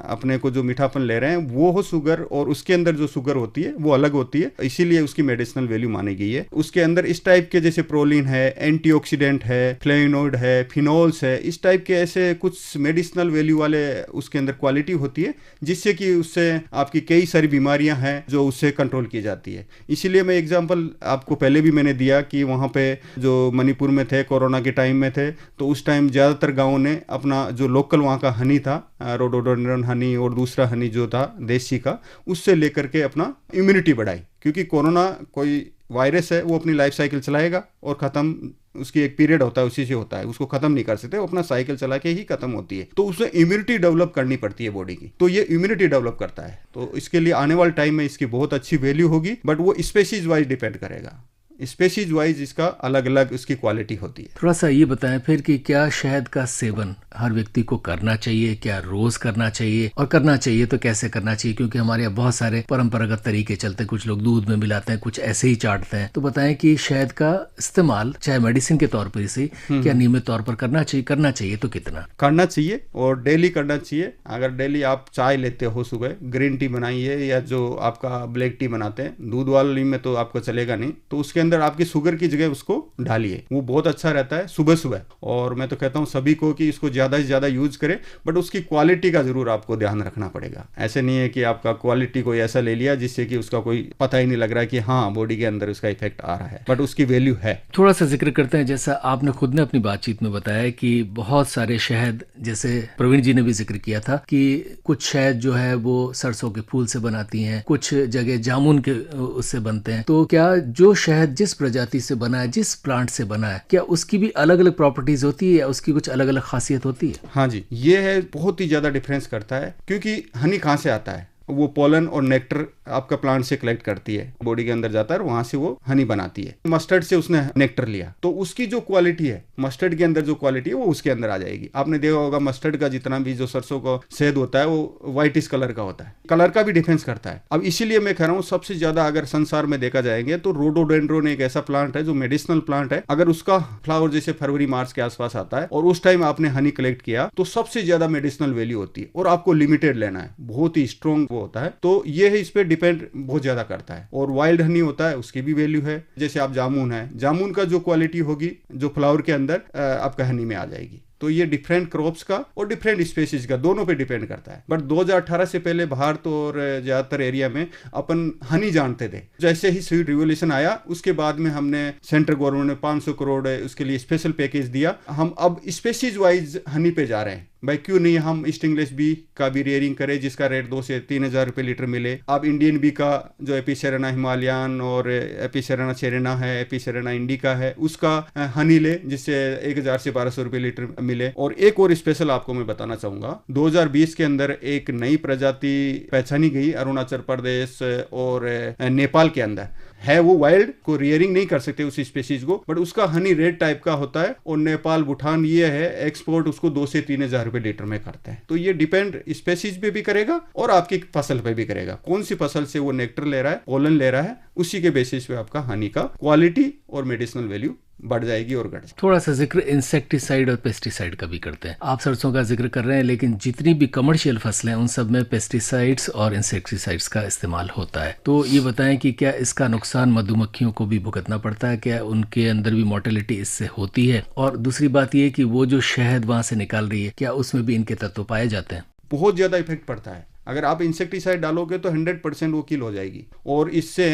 अपने को जो मीठापन ले रहे हैं वो हो शुगर, और उसके अंदर जो शुगर होती है वो अलग होती है, इसीलिए उसकी मेडिसिनल वैल्यू मानी गई है। उसके अंदर इस टाइप के जैसे प्रोलीन है, एंटीऑक्सीडेंट है, फ्लेवोनोइड है, फिनोल्स है, इस टाइप के ऐसे कुछ मेडिसिनल वैल्यू वाले उसके अंदर क्वालिटी होती है, जिससे कि उससे आपकी कई सारी बीमारियां हैं जो उससे कंट्रोल की जाती है। इसीलिए मैं एग्जांपल आपको पहले भी मैंने दिया कि वहाँ पे जो मणिपुर में थे, कोरोना के टाइम में थे, तो उस टाइम ज़्यादातर गाँव ने अपना जो लोकल वहाँ का हनी था, रोडोडेंड्रन हनी और दूसरा हनी जो था देसी का, उससे लेकर के अपना इम्यूनिटी बढ़ाई। क्योंकि कोरोना कोई वायरस है, वो अपनी लाइफ साइकिल चलाएगा और ख़त्म, उसकी एक पीरियड होता है उसी से होता है, उसको खत्म नहीं कर सकते, वो अपना साइकिल चला के ही खत्म होती है। तो उसमें इम्यूनिटी डेवलप करनी पड़ती है बॉडी की, तो ये इम्यूनिटी डेवलप करता है। तो इसके लिए आने वाले टाइम में इसकी बहुत अच्छी वैल्यू होगी, बट वो स्पेसीज वाइज डिपेंड करेगा, स्पेसीज वाइज इसका अलग अलग उसकी क्वालिटी होती है। थोड़ा सा ये बताएं फिर कि क्या शहद का सेवन हर व्यक्ति को करना चाहिए, क्या रोज करना चाहिए, और करना चाहिए तो कैसे करना चाहिए? क्योंकि हमारे यहाँ बहुत सारे परंपरागत तरीके चलते हैं, कुछ लोग दूध में मिलाते हैं, कुछ ऐसे ही चाटते हैं। तो बताएं कि शहद का इस्तेमाल चाहे मेडिसिन के तौर पर इसे क्या नियमित तौर पर करना चाहिए तो कितना करना चाहिए, और डेली करना चाहिए। अगर डेली आप चाय लेते हो, सुबह ग्रीन टी बनाइए या जो आपका ब्लैक टी बनाते हैं, दूध वाली में तो आपको चलेगा नहीं, तो उसके अंदर आपकी शुगर की जगह उसको डालिए, वो बहुत अच्छा रहता है सुबह सुबह। और मैं तो कहता हूँ सभी को कि इसको ज्यादा ज़्यादा से ज़्यादा यूज करें, बट उसकी क्वालिटी का ज़रूर आपको ध्यान रखना पड़ेगा। ऐसे नहीं है कि आपका क्वालिटी कोई ऐसा ले लिया जिससे कि उसका कोई पता ही नहीं लग रहा है कि हाँ बॉडी के अंदर उसका इफेक्ट आ रहा है, बट उसकी वैल्यू है। थोड़ा सा जिक्र करते हैं, जैसा आपने खुद ने अपनी बातचीत में बताया कि बहुत सारे शहद, जैसे प्रवीण जी ने भी जिक्र किया था कि कुछ शहद जो है वो सरसों के फूल से बनाती हैं, कुछ जगह जामुन के उससे बनते हैं। तो क्या जो शहद जिस प्रजाति से बना है, जिस प्लांट से बना है, क्या उसकी भी अलग अलग प्रॉपर्टीज होती है या उसकी कुछ अलग अलग खासियत होती है? हाँ जी, ये है, बहुत ही ज्यादा डिफरेंस करता है, क्योंकि हनी कहाँ से आता है, वो पोलन और नेक्टर आपका प्लांट से कलेक्ट करती है, बॉडी के अंदर जाता है और वहां से वो हनी बनाती है। मस्टर्ड से उसने नेक्टर लिया तो उसकी जो क्वालिटी है, मस्टर्ड के अंदर जो क्वालिटी है वो उसके अंदर आ जाएगी। आपने देखा होगा मस्टर्ड का जितना भी जो सरसों का शहद होता है वो व्हाइटिश कलर का होता है, कलर का भी डिफरेंस करता है। अब इसीलिए मैं कह रहा हूँ सबसे ज्यादा अगर संसार में देखा जाएंगे तो रोडोडेंड्रोन एक ऐसा प्लांट है जो मेडिसिनल प्लांट है। अगर उसका फ्लावर जैसे फरवरी मार्च के आसपास आता है और उस टाइम आपने हनी कलेक्ट किया तो सबसे ज्यादा मेडिसिनल वैल्यू होती है और आपको लिमिटेड लेना है, बहुत ही स्ट्रॉन्ग वो होता है। तो ये है, इस पे डिपेंड बहुत ज्यादा करता है। और वाइल्ड हनी होता है उसकी भी वैल्यू है, जैसे आप जामुन है, जामुन का जो क्वालिटी होगी जो फ्लावर के अंदर आपका हनी में आ जाएगी। तो ये डिफरेंट क्रॉप्स का और डिफरेंट स्पेसीज का दोनों पे डिपेंड करता है। बट 2018 से पहले भारत और ज्यादातर एरिया में अपन हनी जानते थे। जैसे ही स्वीट रिवोल्यूशन आया उसके बाद में हमने सेंट्रल गवर्नमेंट ने 500 करोड़ उसके लिए स्पेशल पैकेज दिया। हम अब स्पेसीज वाइज हनी पे जा रहे हैं। भाई क्यों नहीं हम ईस्ट इंग्लिश बी का भी रेयरिंग करें जिसका रेट 2 से 3 हज़ार रुपये लीटर मिले। आप इंडियन बी का जो एपिसेरेना हिमालयन और एपिसेरेना चेरेना है, एपिसेरेना इंडिका है, उसका हनी ले जिससे 1000 से 1200 रुपये लीटर मिले। और एक और स्पेशल आपको मैं बताना चाहूंगा, 2020 के अंदर एक नई प्रजाति पहचानी गई अरुणाचल प्रदेश और नेपाल के अंदर है। वो वाइल्ड को रियरिंग नहीं कर सकते उस स्पेसीज को, बट उसका हनी रेड टाइप का होता है और नेपाल भूटान ये है एक्सपोर्ट उसको 2 से 3 हज़ार रुपये लीटर में करते हैं। तो ये डिपेंड स्पेसीज पे भी करेगा और आपकी फसल पे भी करेगा, कौन सी फसल से वो नेक्टर ले रहा है, पोलन ले रहा है, उसी के बेसिस पे आपका हनी का क्वालिटी और मेडिसिनल वैल्यू बढ़ जाएगी और घट जाएगी। थोड़ा सा जिक्र इंसेक्टिसाइड और पेस्टिसाइड का भी करते हैं। आप सरसों का जिक्र कर रहे हैं, लेकिन जितनी भी कमर्शियल फसलें उन सब में पेस्टिसाइड्स और इंसेक्टिसाइड्स का इस्तेमाल होता है। तो ये बताएं कि क्या इसका नुकसान मधुमक्खियों को भी भुगतना पड़ता है, क्या उनके अंदर भी मोर्टेलिटी इससे होती है? और दूसरी बात ये कि वो जो शहद वहां से निकाल रही है, क्या उसमें भी इनके तत्व पाए जाते हैं? बहुत ज्यादा इफेक्ट पड़ता है। अगर आप इंसेक्टिसाइड डालोगे तो 100% वो किल हो जाएगी। और इससे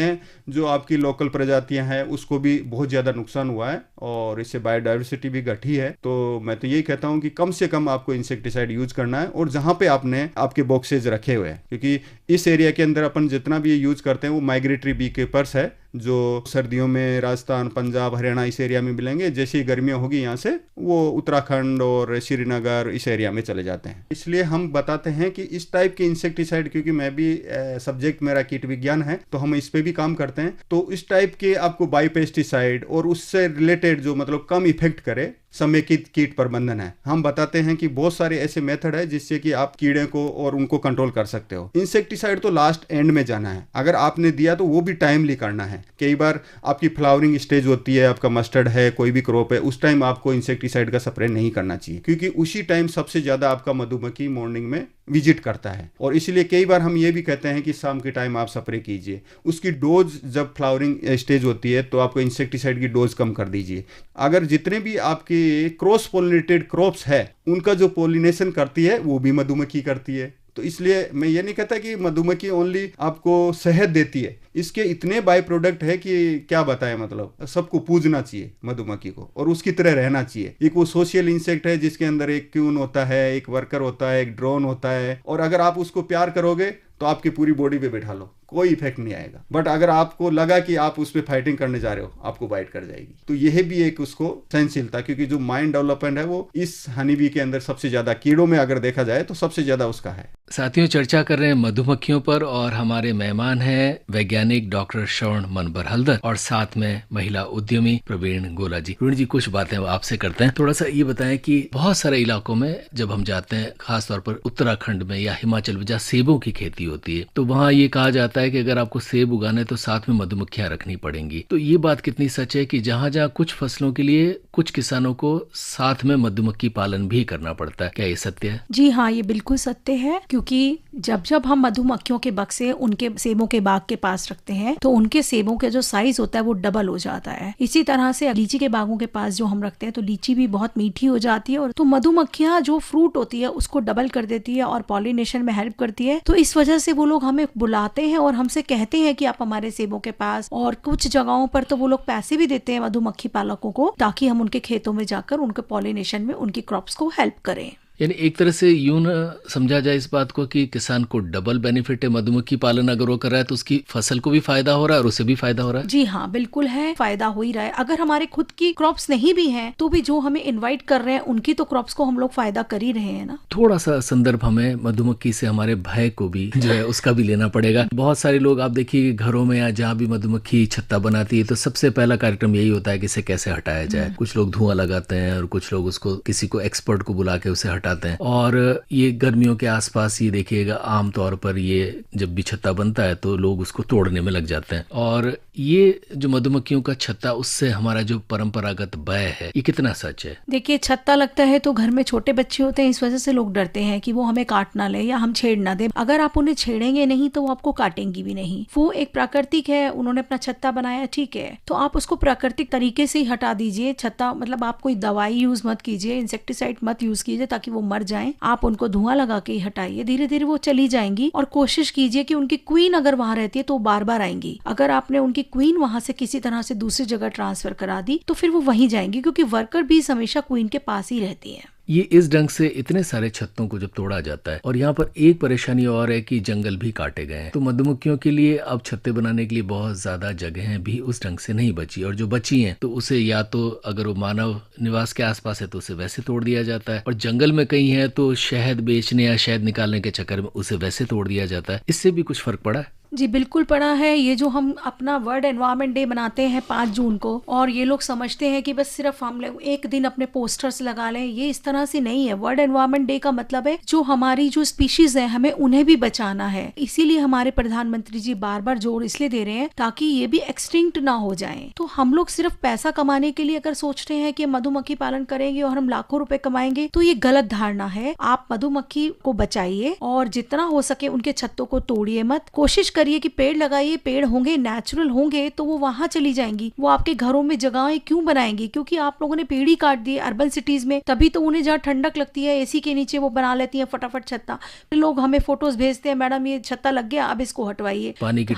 जो आपकी लोकल प्रजातियां हैं उसको भी बहुत ज़्यादा नुकसान हुआ है और इससे बायोडाइवर्सिटी भी घटी है। तो मैं तो यही कहता हूं कि कम से कम आपको इंसेक्टिसाइड यूज करना है और जहां पे आपने आपके बॉक्सेज रखे हुए हैं, क्योंकि इस एरिया के अंदर अपन जितना भी यूज करते हैं वो माइग्रेटरी बी कीपर्स है जो सर्दियों में राजस्थान, पंजाब, हरियाणा इस एरिया में मिलेंगे। जैसे ही गर्मियाँ होगी यहाँ से वो उत्तराखंड और श्रीनगर इस एरिया में चले जाते हैं। इसलिए हम बताते हैं कि इस टाइप के इंसेक्टिसाइड, क्योंकि मैं भी सब्जेक्ट मेरा कीट विज्ञान है तो हम इस पे भी काम करते हैं, तो इस टाइप के आपको बायोपेस्टिसाइड और उससे रिलेटेड जो मतलब कम इफेक्ट करे समेकित कीट प्रबंधन है, हम बताते हैं कि बहुत सारे ऐसे मेथड है जिससे कि आप कीड़े को और उनको कंट्रोल कर सकते हो। इंसेक्टिसाइड तो लास्ट एंड में जाना है, अगर आपने दिया तो वो भी टाइमली करना है। कई बार आपकी फ्लावरिंग स्टेज होती है, आपका मस्टर्ड है, कोई भी क्रॉप है, उस टाइम आपको इंसेक्टिसाइड का स्प्रे नहीं करना चाहिए, क्योंकि उसी टाइम सबसे ज्यादा आपका मधुमक्खी मॉर्निंग में विजिट करता है। और इसलिए कई बार हम ये भी कहते हैं कि शाम के टाइम आप स्प्रे कीजिए। उसकी डोज जब फ्लावरिंग स्टेज होती है तो आपको इंसेक्टिसाइड की डोज कम कर दीजिए। अगर जितने भी आपके क्रॉस पोलिनेटेड क्रॉप्स है उनका जो पोलिनेशन करती है वो भी मधुमक्खी करती है। तो इसलिए मैं ये नहीं कहता कि मधुमक्खी ओनली आपको शहद देती है, इसके इतने बाय प्रोडक्ट है कि क्या बताएं। मतलब सबको पूजना चाहिए मधुमक्खी को और उसकी तरह रहना चाहिए। एक वो सोशल इंसेक्ट है जिसके अंदर एक क्यून होता है, एक वर्कर होता है, एक ड्रोन होता है, और अगर आप उसको प्यार करोगे तो आपकी पूरी बॉडी पे बैठा लो, कोई इफेक्ट नहीं आएगा। बट अगर आपको लगा कि आप उस पर फाइटिंग करने जा रहे हो, आपको बाइट कर जाएगी। तो यह भी एक उसको सहनशीलता, क्योंकि जो माइंड डेवलपमेंट है वो इस हनी बी के अंदर सबसे ज्यादा, कीड़ों में अगर देखा जाए तो सबसे ज्यादा उसका है। साथियों, चर्चा कर रहे हैं मधुमक्खियों पर और हमारे मेहमान हैं वैज्ञानिक डॉक्टर श्रवण मनबर हल्दर और साथ में महिला उद्यमी प्रवीण गोला जी। प्रवीण जी, कुछ बातें आपसे करते हैं। थोड़ा सा ये बताएं कि बहुत सारे इलाकों में जब हम जाते हैं, खासतौर पर उत्तराखंड में या हिमाचल में जहाँ सेबों की खेती होती है, तो वहाँ ये कहा जाता है है कि अगर आपको सेब उगाना है तो साथ में मधुमक्खियां रखनी पड़ेंगी। तो ये बात कितनी सच है कि जहाँ जहाँ कुछ फसलों के लिए कुछ किसानों को साथ में मधुमक्खी पालन भी करना पड़ता है, क्या ये सत्य है? जी हाँ, ये बिल्कुल सत्य है, क्योंकि जब जब हम मधुमक्खियों के बक्से उनके सेबों के बाग के पास रखते हैं तो उनके सेबों का जो साइज होता है वो डबल हो जाता है। इसी तरह से लीची के बागों के पास जो हम रखते हैं तो लीची भी बहुत मीठी हो जाती है, और तो मधुमक्खियां जो फ्रूट होती है उसको डबल कर देती है और पॉलिनेशन में हेल्प करती है। तो इस वजह से वो लोग हमें बुलाते हैं और हमसे कहते हैं कि आप हमारे सेबों के पास, और कुछ जगहों पर तो वो लोग पैसे भी देते हैं मधुमक्खी पालकों को ताकि हम उनके खेतों में जाकर उनके पॉलिनेशन में उनकी क्रॉप्स को हेल्प करें। यानी एक तरह से यूं न समझा जाए इस बात को कि किसान को डबल बेनिफिट है, मधुमक्खी पालन अगर वो कर रहा है तो उसकी फसल को भी फायदा हो रहा है और उसे भी फायदा हो रहा है। जी हाँ, बिल्कुल है, फायदा हो ही रहा है। अगर हमारे खुद की क्रॉप्स नहीं भी हैं तो भी जो हमें इनवाइट कर रहे हैं उनकी तो क्रॉप्स को हम लोग फायदा कर ही रहे हैं ना। थोड़ा सा संदर्भ हमें मधुमक्खी से हमारे भय को भी जो है उसका भी लेना पड़ेगा। बहुत सारे लोग आप देखिए घरों में या जहाँ भी मधुमक्खी छत्ता बनाती है तो सबसे पहला कार्यक्रम यही होता है कि इसे कैसे हटाया जाए। कुछ लोग धुआं लगाते हैं और कुछ लोग उसको किसी को एक्सपर्ट को बुला के उसे हटाते हैं। और ये गर्मियों के आसपास ये देखिएगा आमतौर पर ये जब भी छत्ता बनता है तो लोग उसको तोड़ने में लग जाते हैं। और ये जो मधुमक्खियों का छत्ता, उससे हमारा जो परंपरागत भय है ये कितना सच है? देखिए, छत्ता लगता है तो घर में छोटे बच्चे होते हैं, इस वजह से लोग डरते हैं कि वो हमें काट ना ले या हम छेड़ ना दे। अगर आप उन्हें छेड़ेंगे नहीं तो वो आपको काटेंगी भी नहीं। वो एक प्राकृतिक है, उन्होंने अपना छत्ता बनाया, ठीक है, तो आप उसको प्राकृतिक तरीके से ही हटा दीजिए। छत्ता मतलब आप कोई दवाई यूज मत कीजिए, इंसेक्टिसाइड मत यूज कीजिए ताकि वो मर जाएं। आप उनको धुआं लगा के ही हटाइए, धीरे धीरे वो चली जाएंगी। और कोशिश कीजिए कि उनकी क्वीन अगर वहां रहती है तो बार बार आएंगी। अगर आपने उनकी क्वीन वहां से किसी तरह से दूसरी जगह ट्रांसफर करा दी तो फिर वो वहीं जाएंगी, क्योंकि वर्कर बीज हमेशा क्वीन के पास ही रहती है। ये इस ढंग से इतने सारे छत्तों को जब तोड़ा जाता है, और यहाँ पर एक परेशानी और है कि जंगल भी काटे गए हैं, तो मधुमक्खियों के लिए अब छत्ते बनाने के लिए बहुत ज्यादा जगहें भी उस ढंग से नहीं बची, और जो बची हैं तो उसे या तो अगर वो मानव निवास के आसपास है तो उसे वैसे तोड़ दिया जाता है, और जंगल में कहीं है तो शहद बेचने या शहद निकालने के चक्कर में उसे वैसे तोड़ दिया जाता है। इससे भी कुछ फर्क पड़ा है? जी बिल्कुल पड़ा है। ये जो हम अपना वर्ल्ड एनवायरनमेंट डे मनाते हैं 5 जून को, और ये लोग समझते हैं कि बस सिर्फ हम लोग एक दिन अपने पोस्टर्स लगा लें, ये इस तरह से नहीं है। वर्ल्ड एनवायरनमेंट डे का मतलब है जो हमारी जो स्पीशीज है हमें उन्हें भी बचाना है। इसीलिए हमारे प्रधानमंत्री जी बार बार जोर इसलिए दे रहे हैं ताकि ये भी एक्सटिंक्ट ना हो जाए। तो हम लोग सिर्फ पैसा कमाने के लिए अगर सोचते हैं कि मधुमक्खी पालन करेंगे और हम लाखों रुपए कमाएंगे तो ये गलत धारणा है। आप मधुमक्खी को बचाइए और जितना हो सके उनके छत्तों को तोड़िए मत। कोशिश करिए कि पेड़ लगाइए, पेड़ होंगे नेचुरल होंगे तो वो वहां चली जाएंगी। वो आपके घरों में जगहें क्यों बनाएंगी? क्योंकि आप लोगों ने पेड़ ही काट दिए अर्बन सिटीज में, तभी तो उन्हें जहाँ ठंडक लगती है एसी के नीचे वो बना लेती है फटाफट छत्ता। लोग हमें फोटोज भेजते हैं, मैडम ये छत्ता लग गया अब इसको हटवाइए। पानी की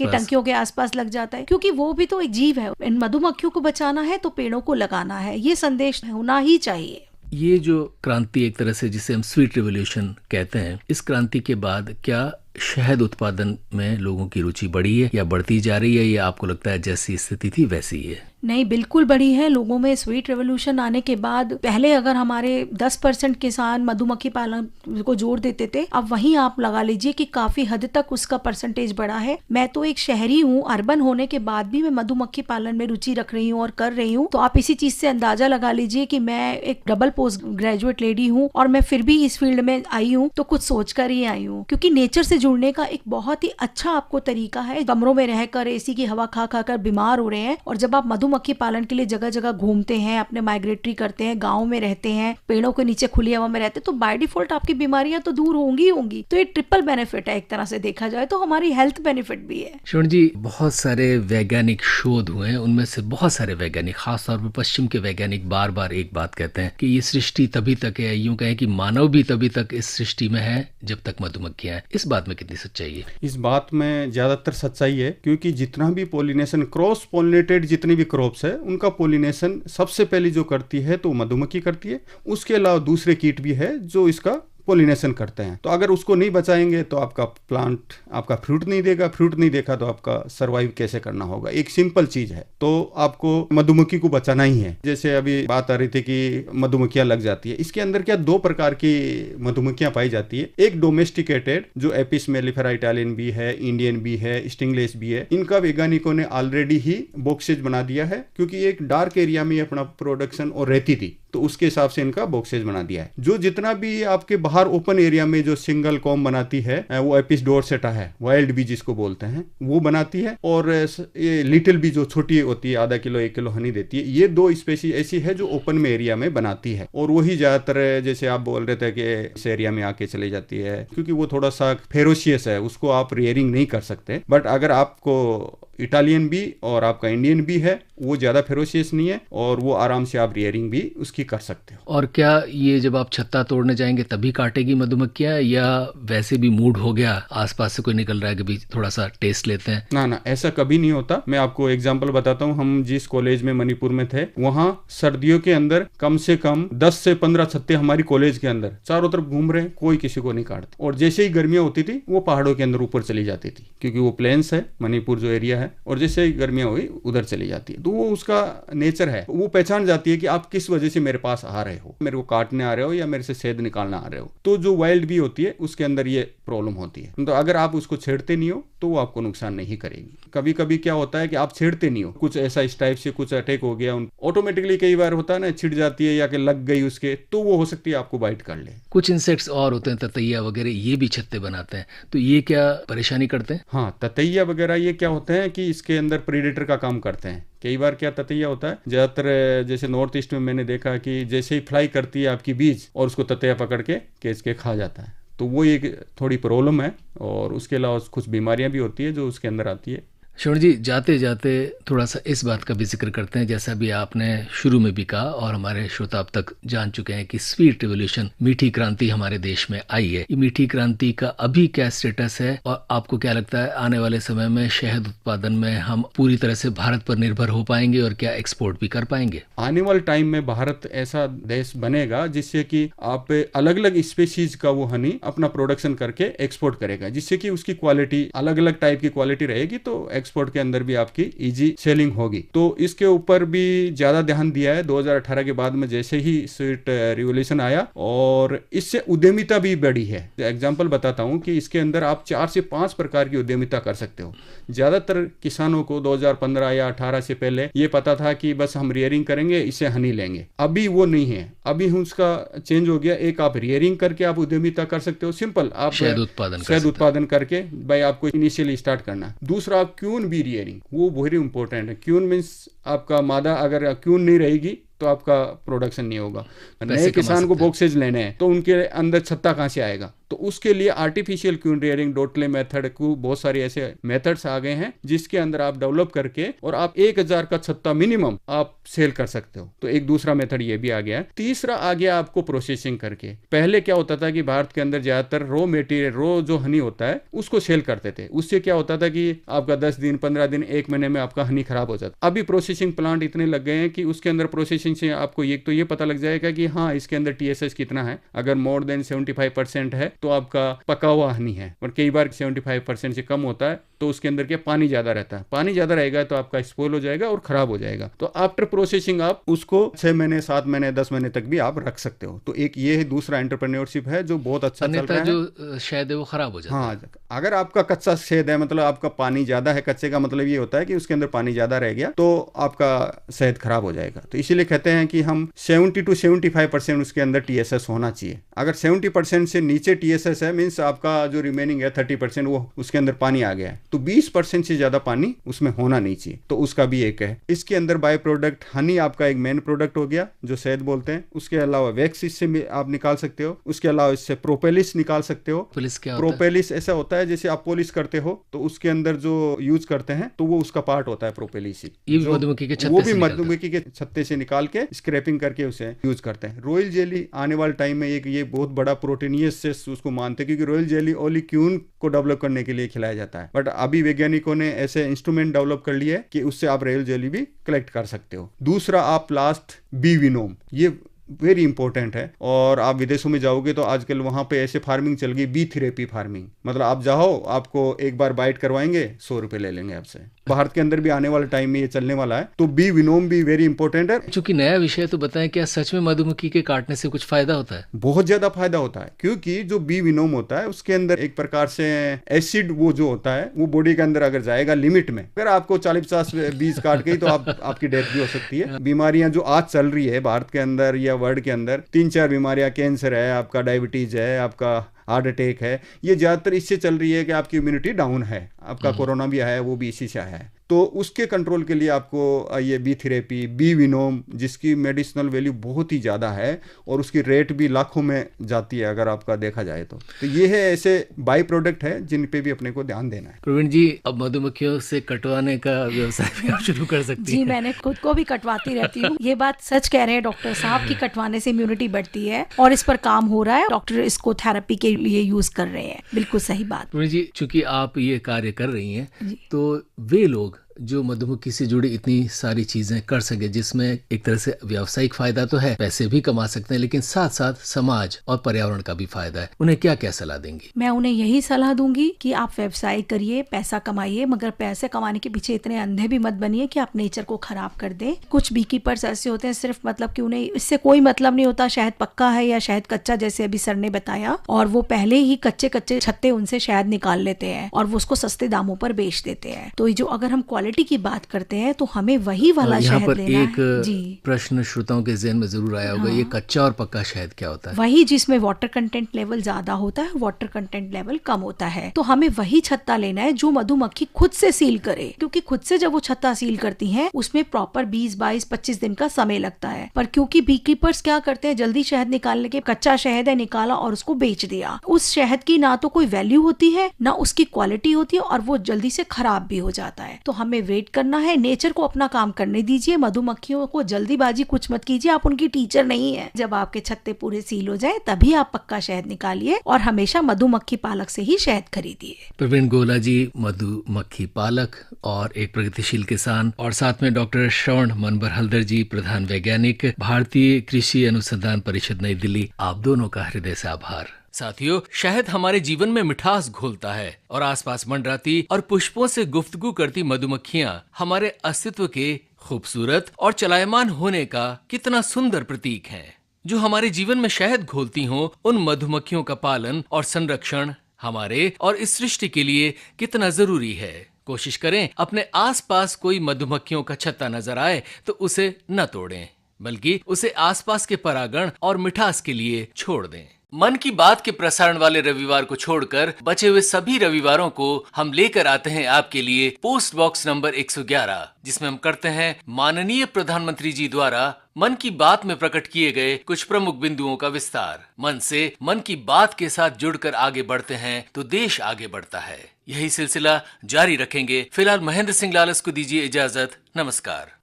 टंकियों के आसपास लग जाता है, क्योंकि वो भी तो एक जीव है। इन मधुमक्खियों को बचाना है तो पेड़ों को लगाना है, ये संदेश होना ही चाहिए। ये जो क्रांति एक तरह से जिसे हम स्वीट रिवॉल्यूशन कहते हैं, इस क्रांति के बाद क्या शहद उत्पादन में लोगों की रुचि बढ़ी है या बढ़ती जा रही है, या आपको लगता है जैसी स्थिति थी वैसी ही है? नहीं, बिल्कुल बढ़ी है। लोगों में स्वीट रेवोल्यूशन आने के बाद पहले अगर हमारे 10% किसान मधुमक्खी पालन को जोड़ देते थे, अब वहीं आप लगा लीजिए कि काफी हद तक उसका परसेंटेज बढ़ा है। मैं तो एक शहरी हूँ, अर्बन होने के बाद भी मैं मधुमक्खी पालन में रुचि रख रही हूँ और कर रही हूँ। तो आप इसी चीज से अंदाजा लगा लीजिए कि मैं एक डबल पोस्ट ग्रेजुएट लेडी हूँ और मैं फिर भी इस फील्ड में आई हूँ तो कुछ सोच कर ही आई हूँ, क्योंकि नेचर से जुड़ने का एक बहुत ही अच्छा आपको तरीका है। कमरों में रहकर एसी की हवा खा खा कर बीमार हो रहे हैं, और जब आप मधुमक्खी पालन के लिए जगह जगह घूमते हैं, अपने माइग्रेटरी करते हैं, गाँव में रहते हैं, पेड़ों के नीचे खुली हवा में रहते हैं, तो बाय डिफॉल्ट आपकी बीमारियां तो दूर होंगी होंगी। तो ये ट्रिपल बेनिफिट है एक तरह से देखा जाए तो, हमारी हेल्थ बेनिफिट भी है। श्रवण जी, बहुत सारे वैज्ञानिक शोध हुए हैं, उनमें से बहुत सारे वैज्ञानिक, खासतौर पर पश्चिम के वैज्ञानिक बार बार एक बात कहते हैं कि ये सृष्टि तभी तक है, यूं कहें कि मानव भी तभी तक इस सृष्टि में है जब तक मधुमक्खियां हैं। इस बात में कितनी सच्चाई है? इस बात में ज्यादातर सच्चाई है, क्योंकि जितना भी पोलिनेशन, क्रॉस पोलिनेटेड जितनी भी क्रॉप्स है, उनका पोलिनेशन सबसे पहले जो करती है तो मधुमक्खी करती है। उसके अलावा दूसरे कीट भी है जो इसका पोलिनेशन करते हैं। तो अगर उसको नहीं बचाएंगे तो आपका प्लांट आपका फ्रूट नहीं देगा, फ्रूट नहीं देखा तो आपका सरवाइव कैसे करना होगा। एक सिंपल चीज है, तो आपको मधुमक्खी को बचाना ही है। जैसे अभी बात आ रही थी कि मधुमक्खियां लग जाती है, इसके अंदर क्या 2 प्रकार की मधुमक्खियां पाई जाती है। एक डोमेस्टिकेटेड जो एपिस मेलिफेरा इटालियन भी है, इंडियन भी है, स्टिंगलेस भी है। इनका वैज्ञानिकों ने ऑलरेडी ही बॉक्सेज बना दिया है, क्योंकि एक डार्क एरिया में अपना प्रोडक्शन और रहती थी, तो उसके हिसाब से इनका बॉक्सेज बना दिया है। जो जितना भी आपके बाहर ओपन एरिया में जो सिंगल कॉम बनाती है वो एपिस डोरसेटा है, वाइल्ड बी जिसको बोलते हैं, वो बनाती है, और ये लिटिल बी जो छोटी होती है, आधा किलो 1 किलो हनी देती है। ये 2 स्पेसीज ऐसी है जो ओपन में एरिया में बनाती है, और वही ज्यादातर जैसे आप बोल रहे थे कि इस एरिया में आके चली जाती है, क्योंकि वो थोड़ा सा फेरोशियस है, उसको आप रेयरिंग नहीं कर सकते। बट अगर आपको इटालियन भी और आपका इंडियन भी है, वो ज़्यादा फेरोशियस नहीं है, और वो आराम से आप रियरिंग भी उसकी कर सकते हो। और क्या ये जब आप छत्ता तोड़ने जाएंगे तभी काटेगी मधुमक्खियां, या वैसे भी मूड हो गया, आसपास से कोई निकल रहा है कि भी थोड़ा सा टेस्ट लेते हैं? ना, ऐसा कभी नहीं होता। मैं आपको एग्जांपल बताता हूँ। हम जिस कॉलेज में मणिपुर में थे, वहाँ सर्दियों के अंदर कम से कम 10 से 15 छत्ते हमारी कॉलेज के अंदर चारों तरफ घूम रहे, कोई किसी को नहीं काटते। और जैसे ही गर्मियाँ होती थी, वो पहाड़ों के अंदर ऊपर चली जाती थी, क्योंकि वो प्लेन्स है मणिपुर जो एरिया है, और जैसे ही गर्मियाँ हुई उधर चली जाती है। तो वो उसका नेचर है, वो पहचान जाती है कि आप किस वजह से मेरे पास आ रहे हो, मेरे को काटने आ रहे हो या मेरे से शहद निकालना आ रहे हो। तो जो वाइल्ड बी होती है उसके अंदर ये प्रॉब्लम होती है। तो अगर आप उसको छेड़ते नहीं हो तो वो आपको नुकसान नहीं करेगी। कभी कभी क्या होता है कि आप छेड़ते नहीं हो, कुछ ऐसा इस टाइप से कुछ अटैक हो गया, ऑटोमेटिकली कई बार होता है ना, छिड़ जाती है या कि लग गई उसके, तो वो हो सकती है आपको बाइट कर ले। कुछ इंसेक्ट्स और होते हैं, ततैया वगैरह, ये भी छत्ते बनाते हैं, तो ये क्या परेशानी करते हैं? हाँ, ततैया वगैरह ये क्या होते हैं कि इसके अंदर प्रीडेटर का काम करते हैं। कई बार क्या ततैया होता है, ज्यादातर जैसे नॉर्थ ईस्ट में मैंने देखा कि जैसे ही फ्लाई करती है आपकी बीज, और उसको ततैया पकड़ के केच के खा जाता है। तो वो एक थोड़ी प्रॉब्लम है, और उसके अलावा कुछ बीमारियां भी होती है जो उसके अंदर आती है। श्रवण जी, जाते जाते थोड़ा सा इस बात का भी जिक्र करते हैं, जैसा भी आपने शुरू में भी कहा और हमारे श्रोता अब तक जान चुके हैं कि स्वीट रिवॉल्यूशन, मीठी क्रांति हमारे देश में आई है। ये मीठी क्रांति का अभी क्या स्टेटस है, और आपको क्या लगता है आने वाले समय में शहद उत्पादन में हम पूरी तरह से भारत पर निर्भर हो पाएंगे, और क्या एक्सपोर्ट भी कर पाएंगे? आने वाले टाइम में भारत ऐसा देश बनेगा जिससे कि आप अलग अलग स्पेसीज का वो हनी अपना प्रोडक्शन करके एक्सपोर्ट करेगा, जिससे कि उसकी क्वालिटी अलग अलग टाइप की क्वालिटी रहेगी, तो एक्सपोर्ट के अंदर भी आपकी इजी सेलिंग होगी। तो इसके ऊपर भी ज्यादा ध्यान दिया है 2018 के बाद में, जैसे ही स्वीट रिवॉल्यूशन आया, और इससे उद्यमिता भी बढ़ी है। एग्जांपल बताता हूं कि इसके अंदर आप 4 से 5 प्रकार की उद्यमिता कर सकते हो। ज्यादातर किसानों को 2015 या 18 से पहले ये पता था कि बस हम रियरिंग करेंगे, इससे हनी लेंगे। अभी वो नहीं है, अभी उसका चेंज हो गया। एक, आप रियरिंग करके आप उद्यमिता कर सकते हो, सिंपल आप शहद उत्पादन करके भाई आपको इनिशियली स्टार्ट करना। दूसरा, आप क्यून बी रियरिंग, वो वेरी इंपॉर्टेंट है। क्यून मीन्स आपका मादा, अगर क्यून नहीं रहेगी तो आपका प्रोडक्शन नहीं होगा। नए किसान को बॉक्सेज लेने हैं तो उनके अंदर छत्ता कहां से आएगा, तो उसके लिए आर्टिफिशियल क्यून रेयरिंग, डोटले मेथड को बहुत सारे ऐसे मेथड्स आ गए हैं जिसके अंदर आप डेवलप करके और आप 1000 का छत्ता मिनिमम आप सेल कर सकते हो। तो एक दूसरा मेथड ये भी आ गया है। तीसरा आ गया आपको प्रोसेसिंग करके। पहले क्या होता था कि भारत के अंदर ज्यादातर रॉ मटेरियल, रॉ जो हनी होता है उसको सेल करते थे। उससे क्या होता था कि आपका 10 दिन 15 दिन 1 महीने में आपका हनी खराब हो जाता। अभी प्रोसेसिंग प्लांट इतने लग गए हैं कि उसके अंदर प्रोसेसिंग से आपको एक तो ये पता लग जाएगा कि हाँ इसके अंदर TSS कितना है। अगर मोर देन 75% है तो आपका पका हुआ हनी है, और कई बार 75% से कम होता है तो उसके अंदर क्या पानी ज्यादा रहता है। पानी ज्यादा रहेगा तो आपका स्पॉइल हो जाएगा और खराब हो जाएगा। तो आफ्टर प्रोसेसिंग आप उसको 6 महीने 7 महीने 10 महीने तक भी आप रख सकते हो। तो एक ये दूसरा एंटरप्रेन्योरशिप है जो बहुत अच्छा चल रहा है। जो शहद है वो खराब हो जाता है। हाँ, अगर आपका कच्चा शहद है, मतलब आपका पानी ज्यादा है, कच्चे का मतलब ये होता है कि उसके अंदर पानी ज्यादा रह गया तो आपका शहद खराब हो जाएगा। तो इसीलिए कहते हैं कि हम 70 to 75% उसके अंदर TSS होना चाहिए। अगर 70% से नीचे TSS है, मीन्स आपका जो रिमेनिंग है 30% वो उसके अंदर पानी आ गया है, तो 20% से ज्यादा पानी उसमें होना नहीं चाहिए। तो उसका भी एक है। इसके अंदर बाय प्रोडक्ट हनी आपका एक मेन प्रोडक्ट हो गया जो शहद बोलते हैं। उसके अलावा वैक्स इससे आप निकाल सकते हो। उसके अलावा इससे प्रोपेलिस निकाल सकते हो। प्रोपेलिस ऐसा होता है जैसे आप पॉलिश करते हो तो उसके अंदर जो यूज करते हैं तो वो उसका पार्ट होता है प्रोपेलिस। वो भी मधुमक्खी के छत्ते से निकाल के स्क्रैपिंग करके उसे यूज करते हैं। रॉयल जेली आने वाले टाइम में एक ये बहुत बड़ा प्रोटीनियस से उसको मानते हैं, क्योंकि रॉयल जेली ओनली क्यून को डेवलप करने के लिए खिलाया जाता है। बट अभी वैज्ञानिकों ने ऐसे इंस्ट्रूमेंट डेवलप कर लिए कि उससे आप रॉयल जेली भी कलेक्ट कर सकते हो। दूसरा, आप लास्ट बी विनोम, ये वेरी इंपॉर्टेंट है। और आप विदेशों में जाओगे तो आजकल वहां पे ऐसे फार्मिंग चल गई, बी थेरेपी फार्मिंग। मतलब आप जाओ, आपको एक बार बाइट करवाएंगे, 100 रुपए ले लेंगे आपसे। भारत के अंदर भी आने वाले टाइम में ये चलने वाला है, तो बी विनोम भी वेरी इंपॉर्टेंट है। चूंकि नया विषय, तो बताएं क्या सच में मधुमक्खी के काटने से कुछ फायदा होता है? बहुत ज्यादा फायदा होता है, क्योंकि जो बी विनोम होता है उसके अंदर एक प्रकार से एसिड वो जो होता है वो बॉडी के अंदर अगर जाएगा लिमिट में, अगर आपको 40-50 बीज काट गई तो आपकी डेथ भी हो सकती है। बीमारियां जो आज चल रही है भारत के अंदर या वर्ल्ड के अंदर, 3-4 बीमारियां, कैंसर है, आपका डायबिटीज है, आपका हार्ट अटैक है, ये ज्यादातर इससे चल रही है कि आपकी इम्यूनिटी डाउन है। आपका कोरोना भी आया है, वो भी इसी से आया है। तो उसके कंट्रोल के लिए आपको ये बी थेरेपी, बी विनोम, जिसकी मेडिसिनल वैल्यू बहुत ही ज़्यादा है और उसकी रेट भी लाखों में जाती है अगर आपका देखा जाए तो ये है ऐसे बाई प्रोडक्ट है जिन पे भी अपने को ध्यान देना है। प्रवीण जी, अब मधुमक्खियों से कटवाने का व्यवसाय भी आप शुरू कर सकती जी, हैं। मैंने खुद को भी कटवाती रहती हूँ। ये बात सच कह रहे हैं डॉक्टर साहब कि कटवाने से इम्यूनिटी बढ़ती है और इस पर काम हो रहा है। डॉक्टर इसको थेरेपी के लिए यूज कर रहे हैं। बिल्कुल सही बात। प्रवीण जी, चूंकि आप ये कार्य कर रही हैं, तो वे लोग जो मधुमक्खी से जुड़ी इतनी सारी चीजें कर सके, जिसमें एक तरह से व्यावसायिक फायदा तो है, पैसे भी कमा सकते हैं, लेकिन साथ साथ समाज और पर्यावरण का भी फायदा है, उन्हें क्या क्या सलाह देंगी? मैं उन्हें यही सलाह दूंगी कि आप व्यवसाय करिए, पैसा कमाइए, मगर पैसे कमाने के पीछे इतने अंधे भी मत बनिए कि आप नेचर को खराब कर दें। कुछ बी कीपर्स ऐसे होते हैं सिर्फ मतलब कि उन्हें इससे कोई मतलब नहीं होता शहद पक्का है या शहद कच्चा, जैसे अभी सर ने बताया, और वो पहले ही कच्चे कच्चे छत्ते उनसे शहद निकाल लेते हैं और वो उसको सस्ते दामों पर बेच देते हैं। तो जो अगर हम क्वालिटी की बात करते हैं तो हमें वही वाला शहद लेना है। जी, प्रश्न श्रोताओं के ज़हन में जरूर आया होगा, ये कच्चा और पक्का शहद क्या होता है? वही जिसमें वाटर कंटेंट लेवल ज्यादा होता है, वाटर कंटेंट लेवल कम होता है। तो हमें वही छत्ता लेना है जो मधुमक्खी खुद से सील करे, क्योंकि खुद से जब वो छत्ता सील करती हैं उसमें प्रॉपर 20-22-25 दिन का समय लगता है। पर क्योंकि बी कीपर्स क्या करते हैं, जल्दी शहद निकालने के, कच्चा शहद है निकाला और उसको बेच दिया, उस शहद की ना तो कोई वैल्यू होती है ना उसकी क्वालिटी होती है और वो जल्दी से खराब भी हो जाता है। तो हमें वेट करना है, नेचर को अपना काम करने दीजिए, मधुमक्खियों को जल्दीबाजी कुछ मत कीजिए, आप उनकी टीचर नहीं है। जब आपके छत्ते पूरे सील हो जाए तभी आप पक्का शहद निकालिए और हमेशा मधुमक्खी पालक से ही शहद खरीदिए। प्रवीण गोला जी, मधुमक्खी पालक और एक प्रगतिशील किसान, और साथ में डॉक्टर श्रवण मनबर हल्दर जी, प्रधान वैज्ञानिक, भारतीय कृषि अनुसंधान परिषद नई दिल्ली, आप दोनों का हृदय से आभार। साथियों, शहद हमारे जीवन में मिठास घोलता है और आसपास मंडराती और पुष्पों से गुफ्तगू करती मधुमक्खियां हमारे अस्तित्व के खूबसूरत और चलायमान होने का कितना सुंदर प्रतीक हैं। जो हमारे जीवन में शहद घोलती हों, उन मधुमक्खियों का पालन और संरक्षण हमारे और इस सृष्टि के लिए कितना जरूरी है। कोशिश करें अपने आसपास कोई मधुमक्खियों का छत्ता नजर आए तो उसे न तोड़ें, बल्कि उसे आसपास के परागण और मिठास के लिए छोड़ दें। मन की बात के प्रसारण वाले रविवार को छोड़कर बचे हुए सभी रविवारों को हम लेकर आते हैं आपके लिए पोस्ट बॉक्स नंबर 111, जिसमें हम करते हैं माननीय प्रधानमंत्री जी द्वारा मन की बात में प्रकट किए गए कुछ प्रमुख बिंदुओं का विस्तार। मन से मन की बात के साथ जुड़कर आगे बढ़ते हैं तो देश आगे बढ़ता है। यही सिलसिला जारी रखेंगे। फिलहाल महेंद्र सिंह लालस को दीजिए इजाजत। नमस्कार।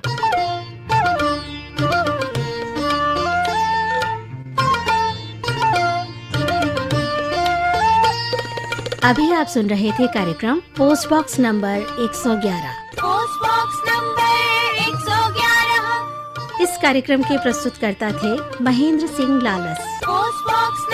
अभी आप सुन रहे थे कार्यक्रम post box number 111। Post box number 111। इस कार्यक्रम के प्रस्तुतकर्ता थे महेंद्र सिंह लालस। Post box